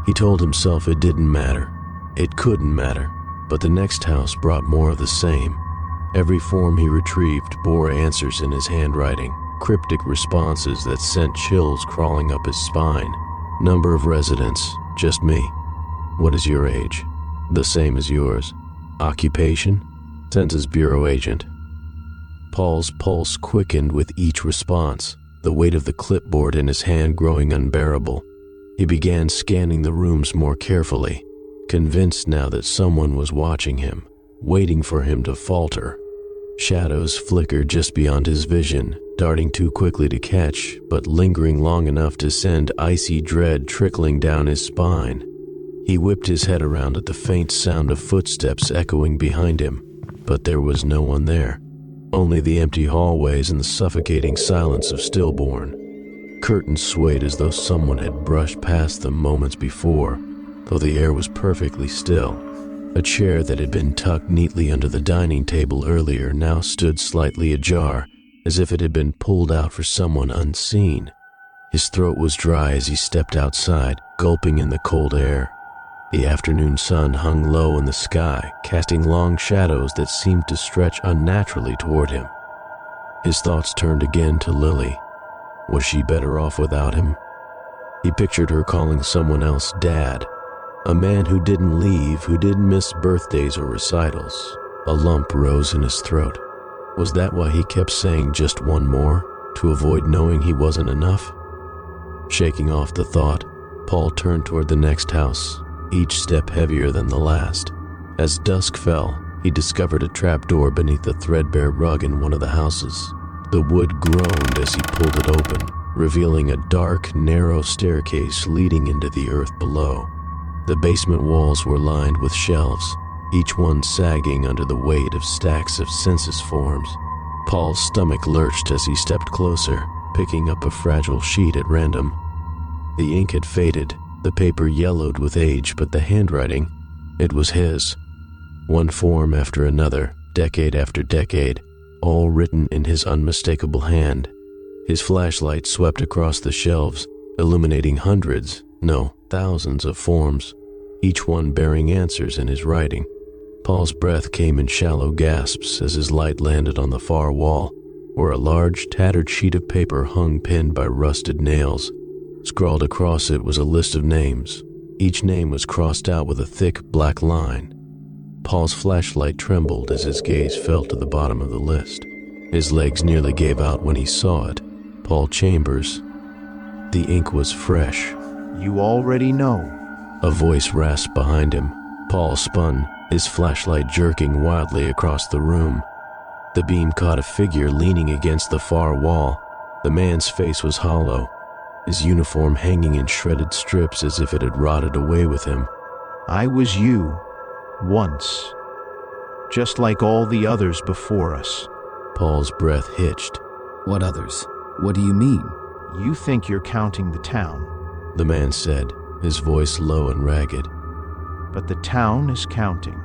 He told himself it didn't matter. It couldn't matter. But the next house brought more of the same. Every form he retrieved bore answers in his handwriting, cryptic responses that sent chills crawling up his spine. Number of residents, just me. What is your age? The same as yours. Occupation? Census Bureau agent. Paul's pulse quickened with each response, the weight of the clipboard in his hand growing unbearable. He began scanning the rooms more carefully, convinced now that someone was watching him, waiting for him to falter. Shadows flickered just beyond his vision, darting too quickly to catch, but lingering long enough to send icy dread trickling down his spine. He whipped his head around at the faint sound of footsteps echoing behind him, but there was no one there. Only the empty hallways and the suffocating silence of Stillborn. Curtains swayed as though someone had brushed past them moments before, though the air was perfectly still. A chair that had been tucked neatly under the dining table earlier now stood slightly ajar, as if it had been pulled out for someone unseen. His throat was dry as he stepped outside, gulping in the cold air. The afternoon sun hung low in the sky, casting long shadows that seemed to stretch unnaturally toward him. His thoughts turned again to Lily. Was she better off without him? He pictured her calling someone else Dad, a man who didn't leave, who didn't miss birthdays or recitals. A lump rose in his throat. Was that why he kept saying just one more, to avoid knowing he wasn't enough? Shaking off the thought, Paul turned toward the next house, each step heavier than the last. As dusk fell, he discovered a trapdoor beneath the threadbare rug in one of the houses. The wood groaned as he pulled it open, revealing a dark, narrow staircase leading into the earth below. The basement walls were lined with shelves, each one sagging under the weight of stacks of census forms. Paul's stomach lurched as he stepped closer, picking up a fragile sheet at random. The ink had faded, the paper yellowed with age, but the handwriting, it was his. One form after another, decade after decade, all written in his unmistakable hand. His flashlight swept across the shelves, illuminating hundreds, no, thousands of forms, each one bearing answers in his writing. Paul's breath came in shallow gasps as his light landed on the far wall, where a large, tattered sheet of paper hung pinned by rusted nails. Scrawled across it was a list of names. Each name was crossed out with a thick, black line. Paul's flashlight trembled as his gaze fell to the bottom of the list. His legs nearly gave out when he saw it. Paul Chambers. The ink was fresh. You already know. A voice rasped behind him. Paul spun, his flashlight jerking wildly across the room. The beam caught a figure leaning against the far wall. The man's face was hollow, his uniform hanging in shredded strips as if it had rotted away with him. I was you, once, just like all the others before us. Paul's breath hitched. What others? What do you mean? You think you're counting the town, The man said, his voice low and ragged. but the town is counting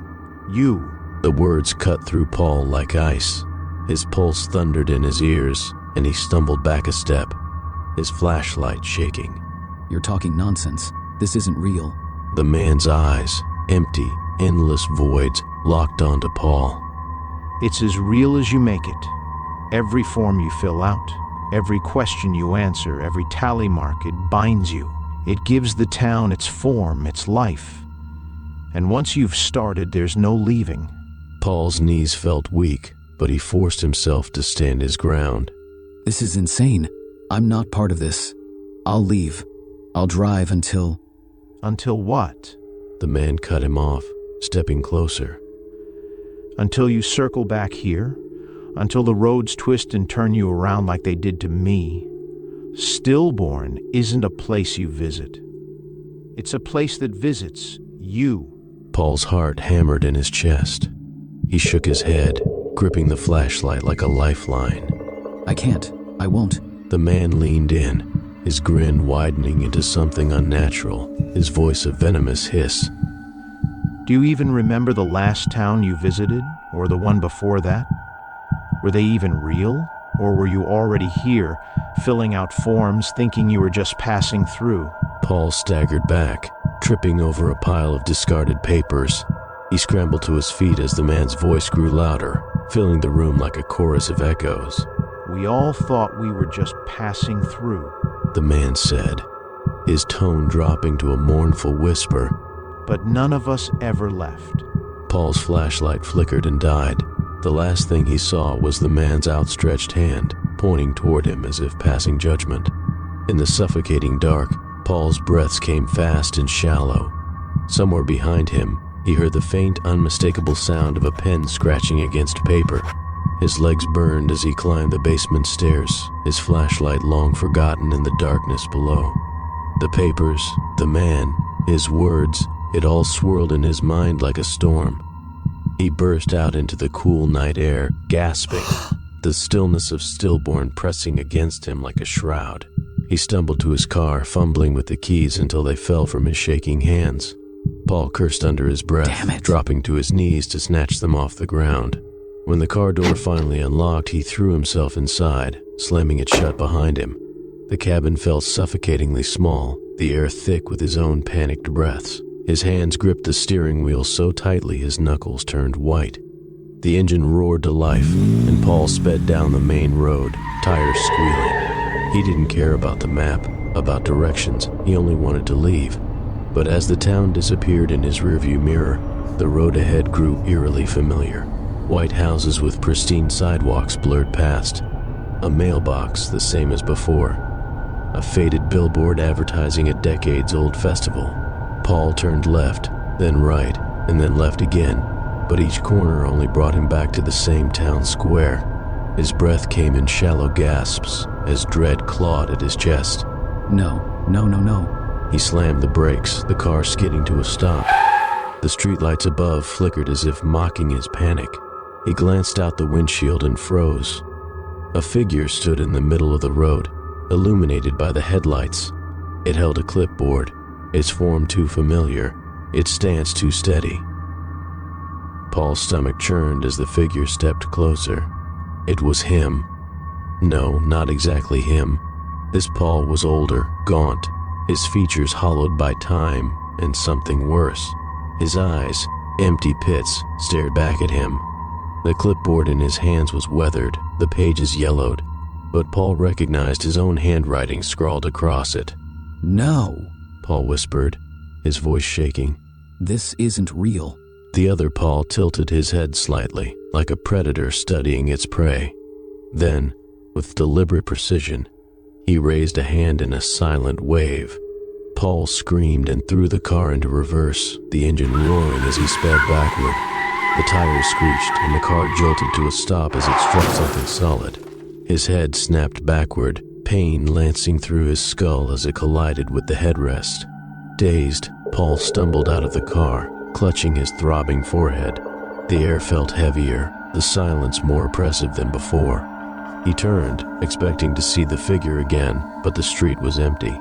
you. The words cut through Paul like ice. His pulse thundered in his ears, and he stumbled back a step, his flashlight shaking. You're talking nonsense. This isn't real. The man's eyes, empty, endless voids, locked onto Paul. It's as real as you make it. Every form you fill out, every question you answer, every tally mark, it binds you. It gives the town its form, its life. And once you've started, there's no leaving. Paul's knees felt weak, but he forced himself to stand his ground. This is insane. I'm not part of this. I'll leave. I'll drive until... Until what? The man cut him off, stepping closer. Until you circle back here? Until the roads twist and turn you around like they did to me? Stillborn isn't a place you visit. It's a place that visits you. Paul's heart hammered in his chest. He shook his head, gripping the flashlight like a lifeline. I can't. I won't. The man leaned in, his grin widening into something unnatural, his voice a venomous hiss. Do you even remember the last town you visited, or the one before that? Were they even real, or were you already here, filling out forms, thinking you were just passing through? Paul staggered back, tripping over a pile of discarded papers. He scrambled to his feet as the man's voice grew louder, filling the room like a chorus of echoes. We all thought we were just passing through. The man said, his tone dropping to a mournful whisper. But none of us ever left. Paul's flashlight flickered and died. The last thing he saw was the man's outstretched hand, pointing toward him as if passing judgment. In the suffocating dark, Paul's breaths came fast and shallow. Somewhere behind him, he heard the faint, unmistakable sound of a pen scratching against paper. His legs burned as he climbed the basement stairs, his flashlight long forgotten in the darkness below. The papers, the man, his words, it all swirled in his mind like a storm. He burst out into the cool night air, gasping, the stillness of stillborn pressing against him like a shroud. He stumbled to his car, fumbling with the keys until they fell from his shaking hands. Paul cursed under his breath, dropping to his knees to snatch them off the ground. When the car door finally unlocked, he threw himself inside, slamming it shut behind him. The cabin felt suffocatingly small, the air thick with his own panicked breaths. His hands gripped the steering wheel so tightly his knuckles turned white. The engine roared to life, and Paul sped down the main road, tires squealing. He didn't care about the map, about directions, he only wanted to leave. But as the town disappeared in his rearview mirror, the road ahead grew eerily familiar. White houses with pristine sidewalks blurred past. A mailbox the same as before. A faded billboard advertising a decades-old festival. Paul turned left, then right, and then left again, but each corner only brought him back to the same town square. His breath came in shallow gasps as dread clawed at his chest. No. He slammed the brakes, the car skidding to a stop. The streetlights above flickered as if mocking his panic. He glanced out the windshield and froze. A figure stood in the middle of the road, illuminated by the headlights. It held a clipboard, its form too familiar, its stance too steady. Paul's stomach churned as the figure stepped closer. It was him. No, not exactly him. This Paul was older, gaunt, his features hollowed by time and something worse. His eyes, empty pits, stared back at him. The clipboard in his hands was weathered, the pages yellowed, but Paul recognized his own handwriting scrawled across it. No, Paul whispered, his voice shaking. This isn't real. The other Paul tilted his head slightly, like a predator studying its prey. Then, with deliberate precision, he raised a hand in a silent wave. Paul screamed and threw the car into reverse, the engine roaring as he sped backward. The tires screeched and the car jolted to a stop as it struck something solid. His head snapped backward, pain lancing through his skull as it collided with the headrest. Dazed, Paul stumbled out of the car, clutching his throbbing forehead. The air felt heavier, the silence more oppressive than before. He turned, expecting to see the figure again, but the street was empty.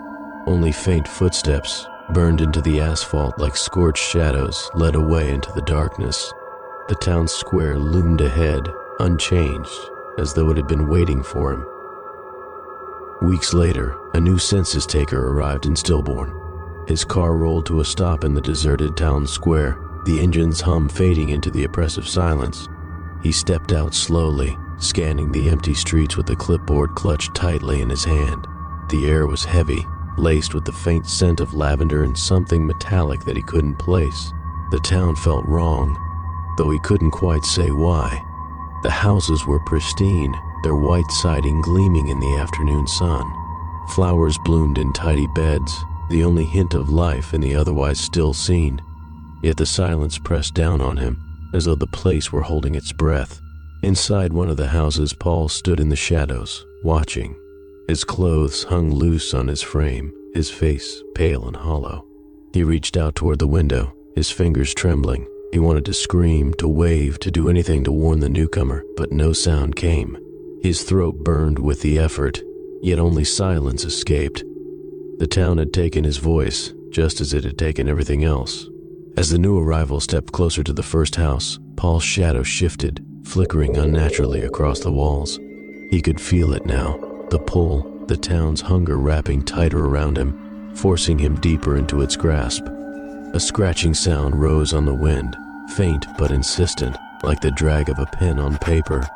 Only faint footsteps, burned into the asphalt like scorched shadows, led away into the darkness. The town square loomed ahead, unchanged, as though it had been waiting for him. Weeks later, a new census taker arrived in Stillborn. His car rolled to a stop in the deserted town square, the engine's hum fading into the oppressive silence. He stepped out slowly, scanning the empty streets with the clipboard clutched tightly in his hand. The air was heavy, laced with the faint scent of lavender and something metallic that he couldn't place. The town felt wrong, though he couldn't quite say why. The houses were pristine, their white siding gleaming in the afternoon sun. Flowers bloomed in tidy beds, the only hint of life in the otherwise still scene. Yet the silence pressed down on him, as though the place were holding its breath. Inside one of the houses, Paul stood in the shadows, watching. His clothes hung loose on his frame, his face pale and hollow. He reached out toward the window, his fingers trembling. He wanted to scream, to wave, to do anything to warn the newcomer, but no sound came. His throat burned with the effort, yet only silence escaped. The town had taken his voice, just as it had taken everything else. As the new arrival stepped closer to the first house, Paul's shadow shifted, flickering unnaturally across the walls. He could feel it now, the pull, the town's hunger wrapping tighter around him, forcing him deeper into its grasp. A scratching sound rose on the wind, faint but insistent, like the drag of a pen on paper.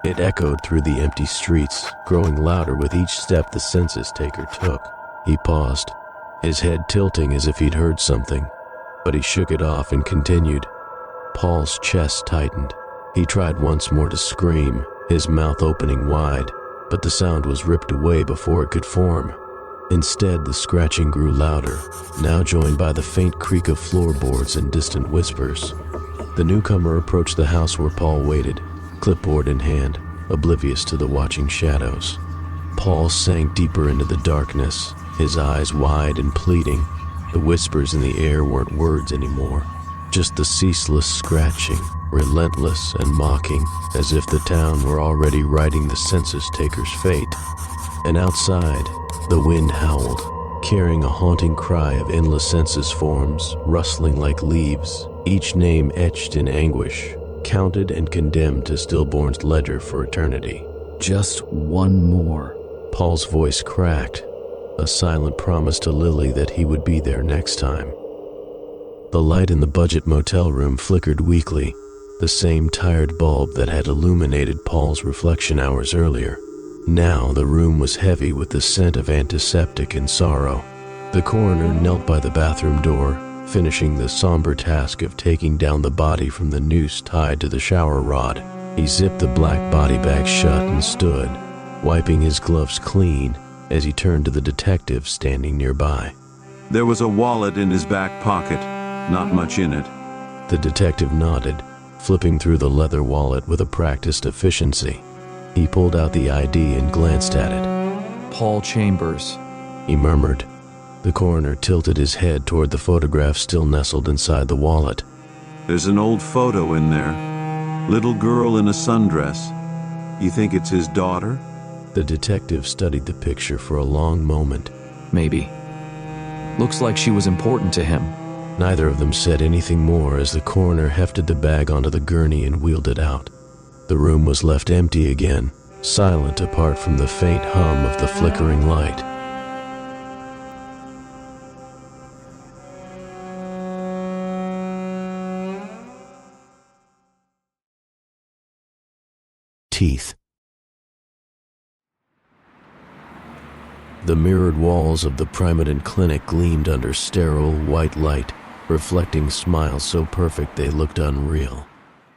It echoed through the empty streets, growing louder with each step the census taker took. He paused, his head tilting as if he'd heard something, but he shook it off and continued. Paul's chest tightened. He tried once more to scream, his mouth opening wide, but the sound was ripped away before it could form. Instead, the scratching grew louder, now joined by the faint creak of floorboards and distant whispers. The newcomer approached the house where Paul waited, clipboard in hand, oblivious to the watching shadows. Paul sank deeper into the darkness, his eyes wide and pleading. The whispers in the air weren't words anymore, just the ceaseless scratching, relentless and mocking, as if the town were already writing the census taker's fate. And outside, the wind howled, carrying a haunting cry of endless census forms, rustling like leaves, each name etched in anguish, counted and condemned to Stillborn's ledger for eternity. Just one more. Paul's voice cracked, a silent promise to Lily that he would be there next time. The light in the budget motel room flickered weakly, the same tired bulb that had illuminated Paul's reflection hours earlier. Now the room was heavy with the scent of antiseptic and sorrow. The coroner knelt by the bathroom door, finishing the somber task of taking down the body from the noose tied to the shower rod. He zipped the black body bag shut and stood, wiping his gloves clean as he turned to the detective standing nearby. There was a wallet in his back pocket, not much in it. The detective nodded, flipping through the leather wallet with a practiced efficiency. He pulled out the ID and glanced at it. Paul Chambers, he murmured. The coroner tilted his head toward the photograph still nestled inside the wallet. There's an old photo in there. Little girl in a sundress. You think it's his daughter? The detective studied the picture for a long moment. maybe. Looks like she was important to him. Neither of them said anything more as the coroner hefted the bag onto the gurney and wheeled it out. The room was left empty again, silent apart from the faint hum of the flickering light. Teeth. The mirrored walls of the Primatin clinic gleamed under sterile, white light, reflecting smiles so perfect they looked unreal.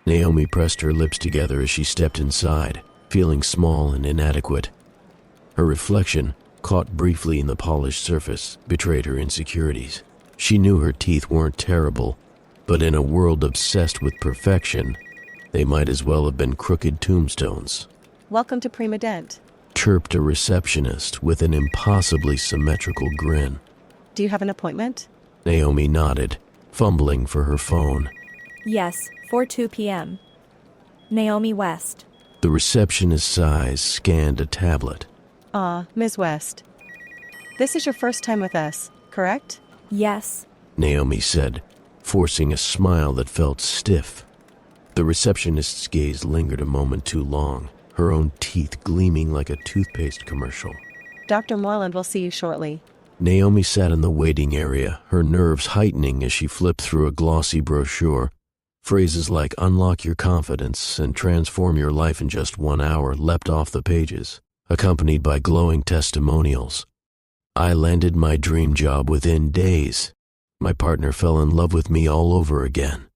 Naomi pressed her lips together as she stepped inside, feeling small and inadequate. Her reflection, caught briefly in the polished surface, betrayed her insecurities. She knew her teeth weren't terrible, but in a world obsessed with perfection, they might as well have been crooked tombstones. Welcome to Prima Dent. Chirped a receptionist with an impossibly symmetrical grin. Do you have an appointment? Naomi nodded, fumbling for her phone. Yes, 4:02 p.m. Naomi West. The receptionist's eyes scanned a tablet. Ms. West. This is your first time with us, correct? Yes. Naomi said, forcing a smile that felt stiff. The receptionist's gaze lingered a moment too long, her own teeth gleaming like a toothpaste commercial. Dr. Moreland will see you shortly. Naomi sat in the waiting area, her nerves heightening as she flipped through a glossy brochure. Phrases like unlock your confidence and transform your life in just 1 hour leapt off the pages, accompanied by glowing testimonials. I landed my dream job within days. My partner fell in love with me all over again.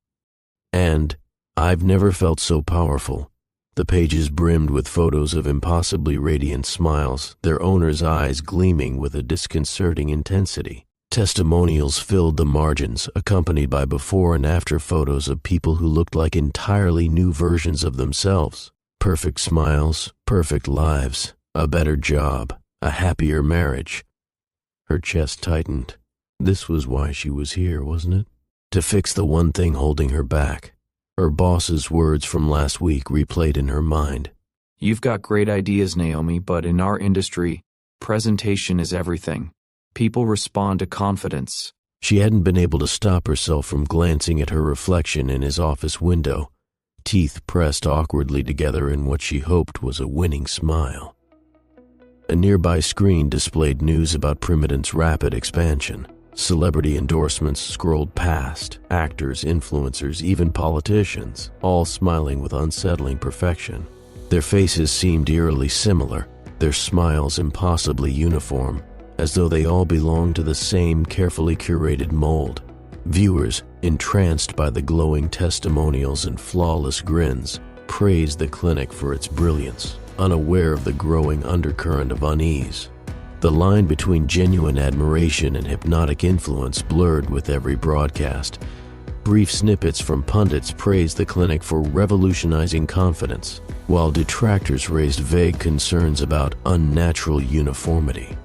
And I've never felt so powerful. The pages brimmed with photos of impossibly radiant smiles, their owners' eyes gleaming with a disconcerting intensity. Testimonials filled the margins, accompanied by before and after photos of people who looked like entirely new versions of themselves. Perfect smiles, perfect lives, a better job, a happier marriage. Her chest tightened. This was why she was here, wasn't it? To fix the one thing holding her back. Her boss's words from last week replayed in her mind. You've got great ideas, Naomi, but in our industry, presentation is everything. People respond to confidence. She hadn't been able to stop herself from glancing at her reflection in his office window, teeth pressed awkwardly together in what she hoped was a winning smile. A nearby screen displayed news about Primadent's rapid expansion. Celebrity endorsements scrolled past, actors, influencers, even politicians, all smiling with unsettling perfection. Their faces seemed eerily similar, their smiles impossibly uniform, as though they all belonged to the same carefully curated mold. Viewers, entranced by the glowing testimonials and flawless grins, praised the clinic for its brilliance, unaware of the growing undercurrent of unease. The line between genuine admiration and hypnotic influence blurred with every broadcast. Brief snippets from pundits praised the clinic for revolutionizing confidence, while detractors raised vague concerns about unnatural uniformity.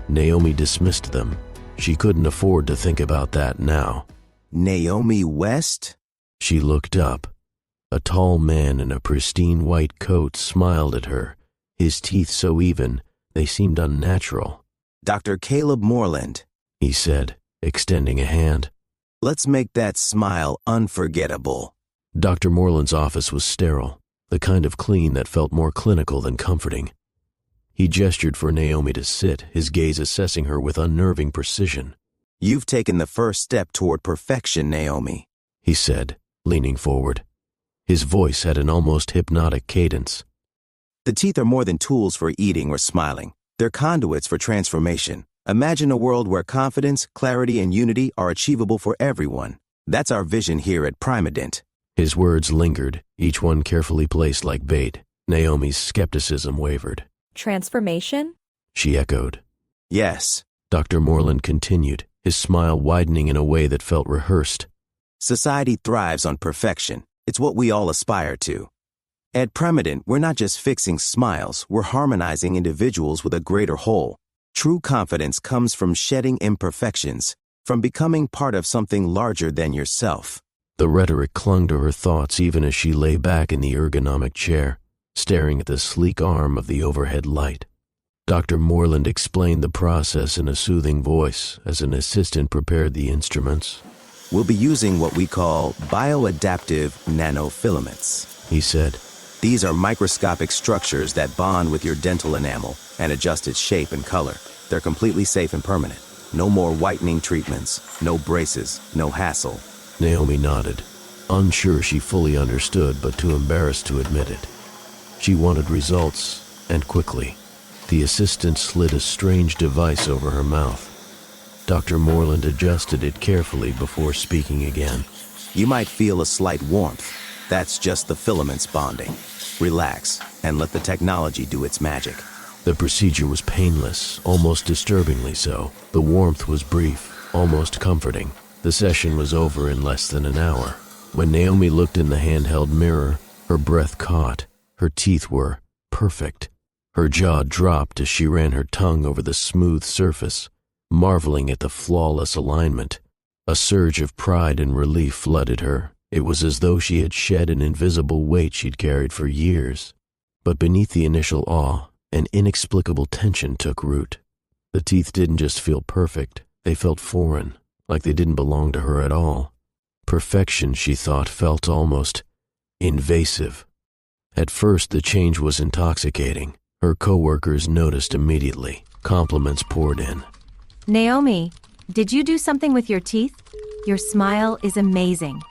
Naomi dismissed them. She couldn't afford to think about that now. Naomi West? She looked up. A tall man in a pristine white coat smiled at her, his teeth so even they seemed unnatural. Dr. Caleb Moreland, he said, extending a hand. Let's make that smile unforgettable. Dr. Moreland's office was sterile, the kind of clean that felt more clinical than comforting. He gestured for Naomi to sit, his gaze assessing her with unnerving precision. You've taken the first step toward perfection, Naomi, he said, leaning forward. His voice had an almost hypnotic cadence. The teeth are more than tools for eating or smiling. They're conduits for transformation. Imagine a world where confidence, clarity, and unity are achievable for everyone. That's our vision here at Primadent. His words lingered, each one carefully placed like bait. Naomi's skepticism wavered. Transformation? She echoed. Yes. Dr. Moreland continued, his smile widening in a way that felt rehearsed. Society thrives on perfection. It's what we all aspire to. At Primadent, we're not just fixing smiles, we're harmonizing individuals with a greater whole. True confidence comes from shedding imperfections, from becoming part of something larger than yourself. The rhetoric clung to her thoughts even as she lay back in the ergonomic chair, staring at the sleek arm of the overhead light. Dr. Moreland explained the process in a soothing voice as an assistant prepared the instruments. We'll be using what we call bioadaptive nanofilaments, he said. These are microscopic structures that bond with your dental enamel and adjust its shape and color. They're completely safe and permanent. No more whitening treatments, no braces, no hassle. Naomi nodded, unsure she fully understood but too embarrassed to admit it. She wanted results, and quickly. The assistant slid a strange device over her mouth. Dr. Moreland adjusted it carefully before speaking again. You might feel a slight warmth. That's just the filaments bonding. Relax, and let the technology do its magic. The procedure was painless, almost disturbingly so. The warmth was brief, almost comforting. The session was over in less than an hour. When Naomi looked in the handheld mirror, her breath caught. Her teeth were perfect. Her jaw dropped as she ran her tongue over the smooth surface, marveling at the flawless alignment. A surge of pride and relief flooded her. It was as though she had shed an invisible weight she'd carried for years. But beneath the initial awe, an inexplicable tension took root. The teeth didn't just feel perfect, they felt foreign, like they didn't belong to her at all. Perfection, she thought, felt almost invasive. At first, the change was intoxicating. Her coworkers noticed immediately. Compliments poured in. Naomi, did you do something with your teeth? Your smile is amazing.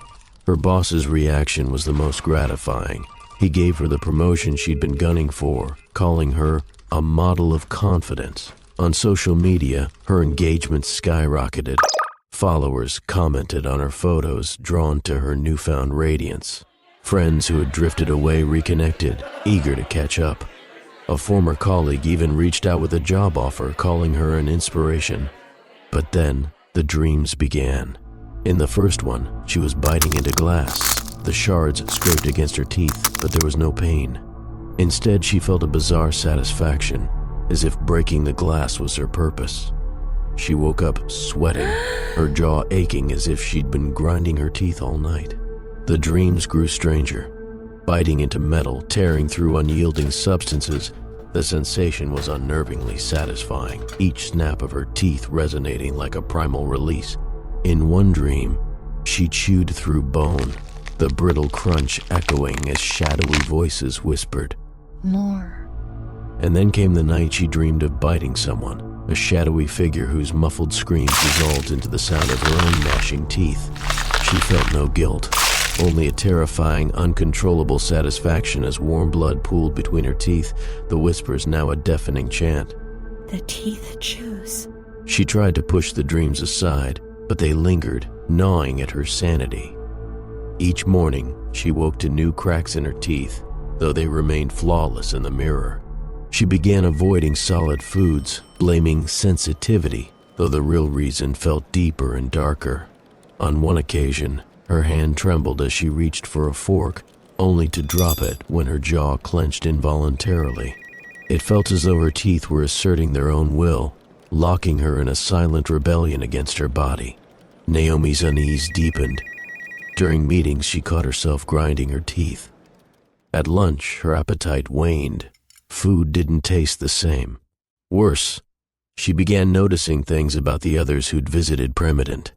Her boss's reaction was the most gratifying. He gave her the promotion she'd been gunning for, calling her a model of confidence. On social media, her engagement skyrocketed. Followers commented on her photos, drawn to her newfound radiance. Friends who had drifted away reconnected, eager to catch up. A former colleague even reached out with a job offer, calling her an inspiration. But then, the dreams began. In the first one, she was biting into glass. The shards scraped against her teeth, but there was no pain. Instead, she felt a bizarre satisfaction, as if breaking the glass was her purpose. She woke up sweating, her jaw aching as if she'd been grinding her teeth all night. The dreams grew stranger. Biting into metal, tearing through unyielding substances, the sensation was unnervingly satisfying, each snap of her teeth resonating like a primal release. In one dream, she chewed through bone, the brittle crunch echoing as shadowy voices whispered, "More." And then came the night she dreamed of biting someone, a shadowy figure whose muffled screams dissolved into the sound of her own gnashing teeth. She felt no guilt, only a terrifying, uncontrollable satisfaction as warm blood pooled between her teeth, the whispers now a deafening chant. The teeth choose. She tried to push the dreams aside, but they lingered, gnawing at her sanity. Each morning, she woke to new cracks in her teeth, though they remained flawless in the mirror. She began avoiding solid foods, blaming sensitivity, though the real reason felt deeper and darker. On one occasion, her hand trembled as she reached for a fork, only to drop it when her jaw clenched involuntarily. It felt as though her teeth were asserting their own will, locking her in a silent rebellion against her body. Naomi's unease deepened. During meetings, she caught herself grinding her teeth. At lunch, her appetite waned. Food didn't taste the same. Worse, she began noticing things about the others who'd visited Primitant.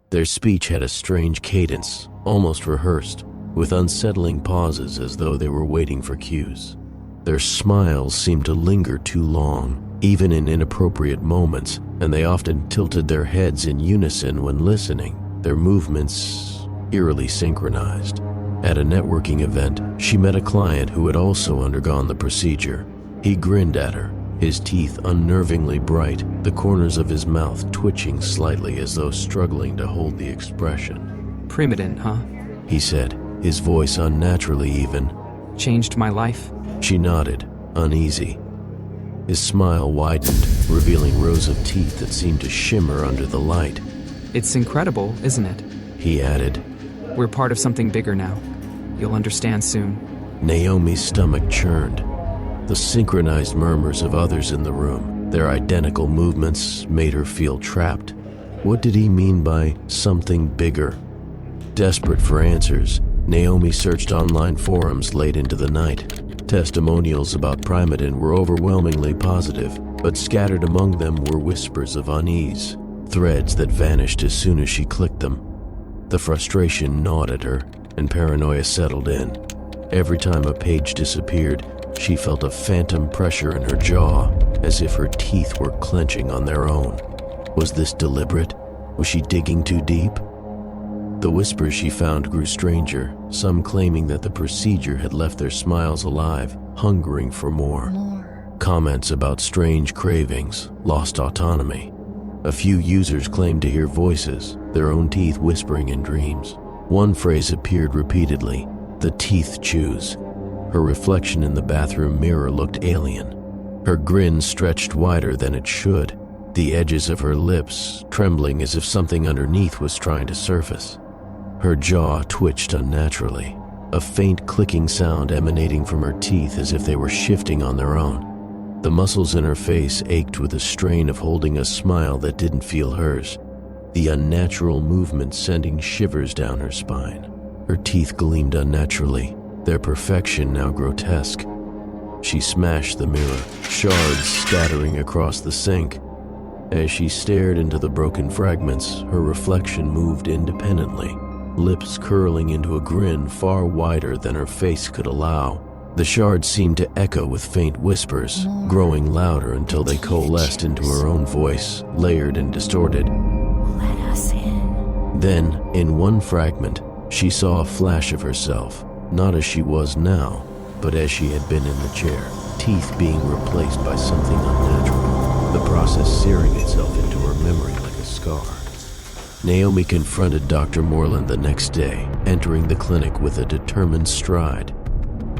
Their speech had a strange cadence, almost rehearsed, with unsettling pauses as though they were waiting for cues. Their smiles seemed to linger too long, even in inappropriate moments, and they often tilted their heads in unison when listening, their movements eerily synchronized. At a networking event, she met a client who had also undergone the procedure. He grinned at her, his teeth unnervingly bright, the corners of his mouth twitching slightly as though struggling to hold the expression. Primitant, huh? He said, his voice unnaturally even. Changed my life? She nodded, uneasy. His smile widened, revealing rows of teeth that seemed to shimmer under the light. It's incredible, isn't it? He added. We're part of something bigger now. You'll understand soon. Naomi's stomach churned. The synchronized murmurs of others in the room, their identical movements, made her feel trapped. What did he mean by something bigger? Desperate for answers, Naomi searched online forums late into the night. Testimonials about Primatin were overwhelmingly positive, but scattered among them were whispers of unease, threads that vanished as soon as she clicked them. The frustration gnawed at her, and paranoia settled in. Every time a page disappeared, she felt a phantom pressure in her jaw, as if her teeth were clenching on their own. Was this deliberate? Was she digging too deep? The whispers she found grew stranger, some claiming that the procedure had left their smiles alive, hungering for more. Comments about strange cravings, lost autonomy. A few users claimed to hear voices, their own teeth whispering in dreams. One phrase appeared repeatedly, "the teeth choose." Her reflection in the bathroom mirror looked alien. Her grin stretched wider than it should, the edges of her lips trembling as if something underneath was trying to surface. Her jaw twitched unnaturally, a faint clicking sound emanating from her teeth as if they were shifting on their own. The muscles in her face ached with the strain of holding a smile that didn't feel hers, the unnatural movement sending shivers down her spine. Her teeth gleamed unnaturally, their perfection now grotesque. She smashed the mirror, shards scattering across the sink. As she stared into the broken fragments, her reflection moved independently, lips curling into a grin far wider than her face could allow. The shards seemed to echo with faint whispers, growing louder until they coalesced into her own voice, layered and distorted. Let us in. Then, in one fragment, she saw a flash of herself, not as she was now, but as she had been in the chair, teeth being replaced by something unnatural, the process searing itself into her memory like a scar. Naomi confronted Dr. Moreland the next day, entering the clinic with a determined stride.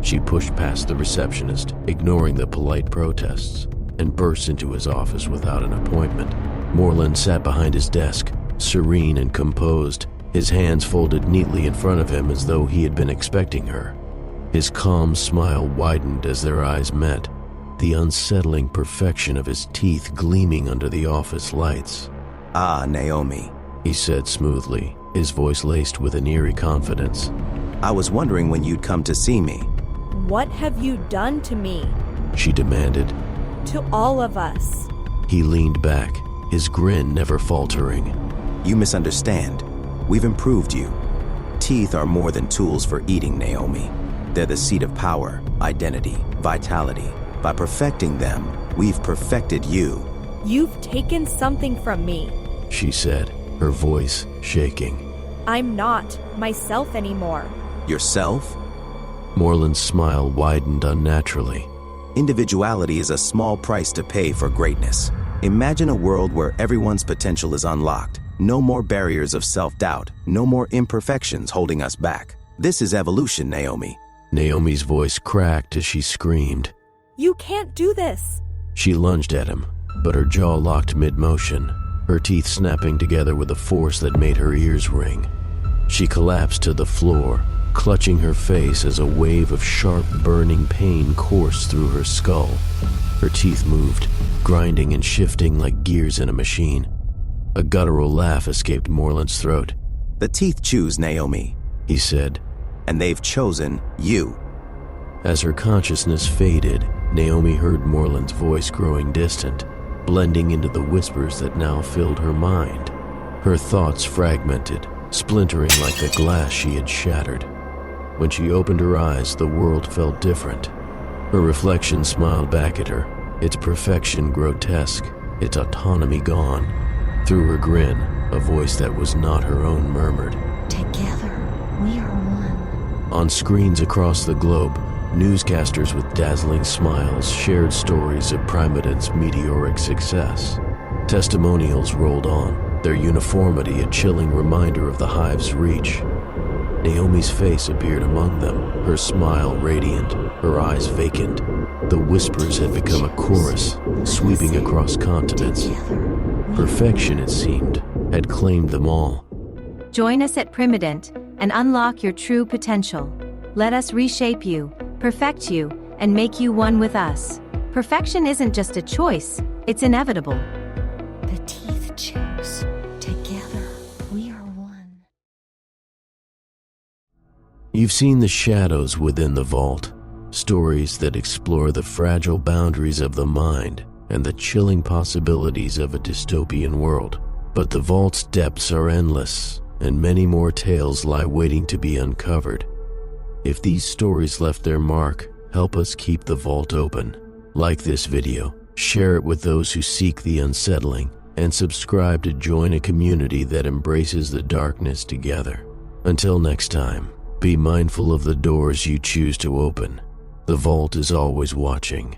She pushed past the receptionist, ignoring the polite protests, and burst into his office without an appointment. Moreland sat behind his desk, serene and composed, his hands folded neatly in front of him as though he had been expecting her. His calm smile widened as their eyes met, the unsettling perfection of his teeth gleaming under the office lights. "Ah, Naomi," he said smoothly, his voice laced with an eerie confidence. "I was wondering when you'd come to see me." What have you done to me? She demanded. To all of us. He leaned back, his grin never faltering. "You misunderstand. We've improved you. Teeth are more than tools for eating, Naomi. They're the seat of power, identity, vitality. By perfecting them, we've perfected you." You've taken something from me, she said, her voice shaking. I'm not myself anymore. "Yourself?" Moreland's smile widened unnaturally. "Individuality is a small price to pay for greatness. Imagine a world where everyone's potential is unlocked. No more barriers of self-doubt, no more imperfections holding us back. This is evolution, Naomi." Naomi's voice cracked as she screamed. You can't do this. She lunged at him, but her jaw locked mid-motion, her teeth snapping together with a force that made her ears ring. She collapsed to the floor, clutching her face as a wave of sharp, burning pain coursed through her skull. Her teeth moved, grinding and shifting like gears in a machine. A guttural laugh escaped Moreland's throat. "The teeth choose, Naomi," he said. "And they've chosen you." As her consciousness faded, Naomi heard Moreland's voice growing distant, blending into the whispers that now filled her mind. Her thoughts fragmented, splintering like the glass she had shattered. When she opened her eyes, the world felt different. Her reflection smiled back at her, its perfection grotesque, its autonomy gone. Through her grin, a voice that was not her own murmured, "Together, we are one." On screens across the globe, newscasters with dazzling smiles shared stories of Primated's meteoric success. Testimonials rolled on, their uniformity a chilling reminder of the hive's reach. Naomi's face appeared among them, her smile radiant, her eyes vacant. The whispers had become a chorus, sweeping across continents. Perfection, it seemed, had claimed them all. Join us at Primadent and unlock your true potential. Let us reshape you, perfect you, and make you one with us. Perfection isn't just a choice, it's inevitable. The teeth choose. Together, we are one. You've seen the shadows within the vault, stories that explore the fragile boundaries of the mind and the chilling possibilities of a dystopian world. But the vault's depths are endless, and many more tales lie waiting to be uncovered. If these stories left their mark, help us keep the vault open. Like this video, share it with those who seek the unsettling, and subscribe to join a community that embraces the darkness together. Until next time, be mindful of the doors you choose to open. The vault is always watching.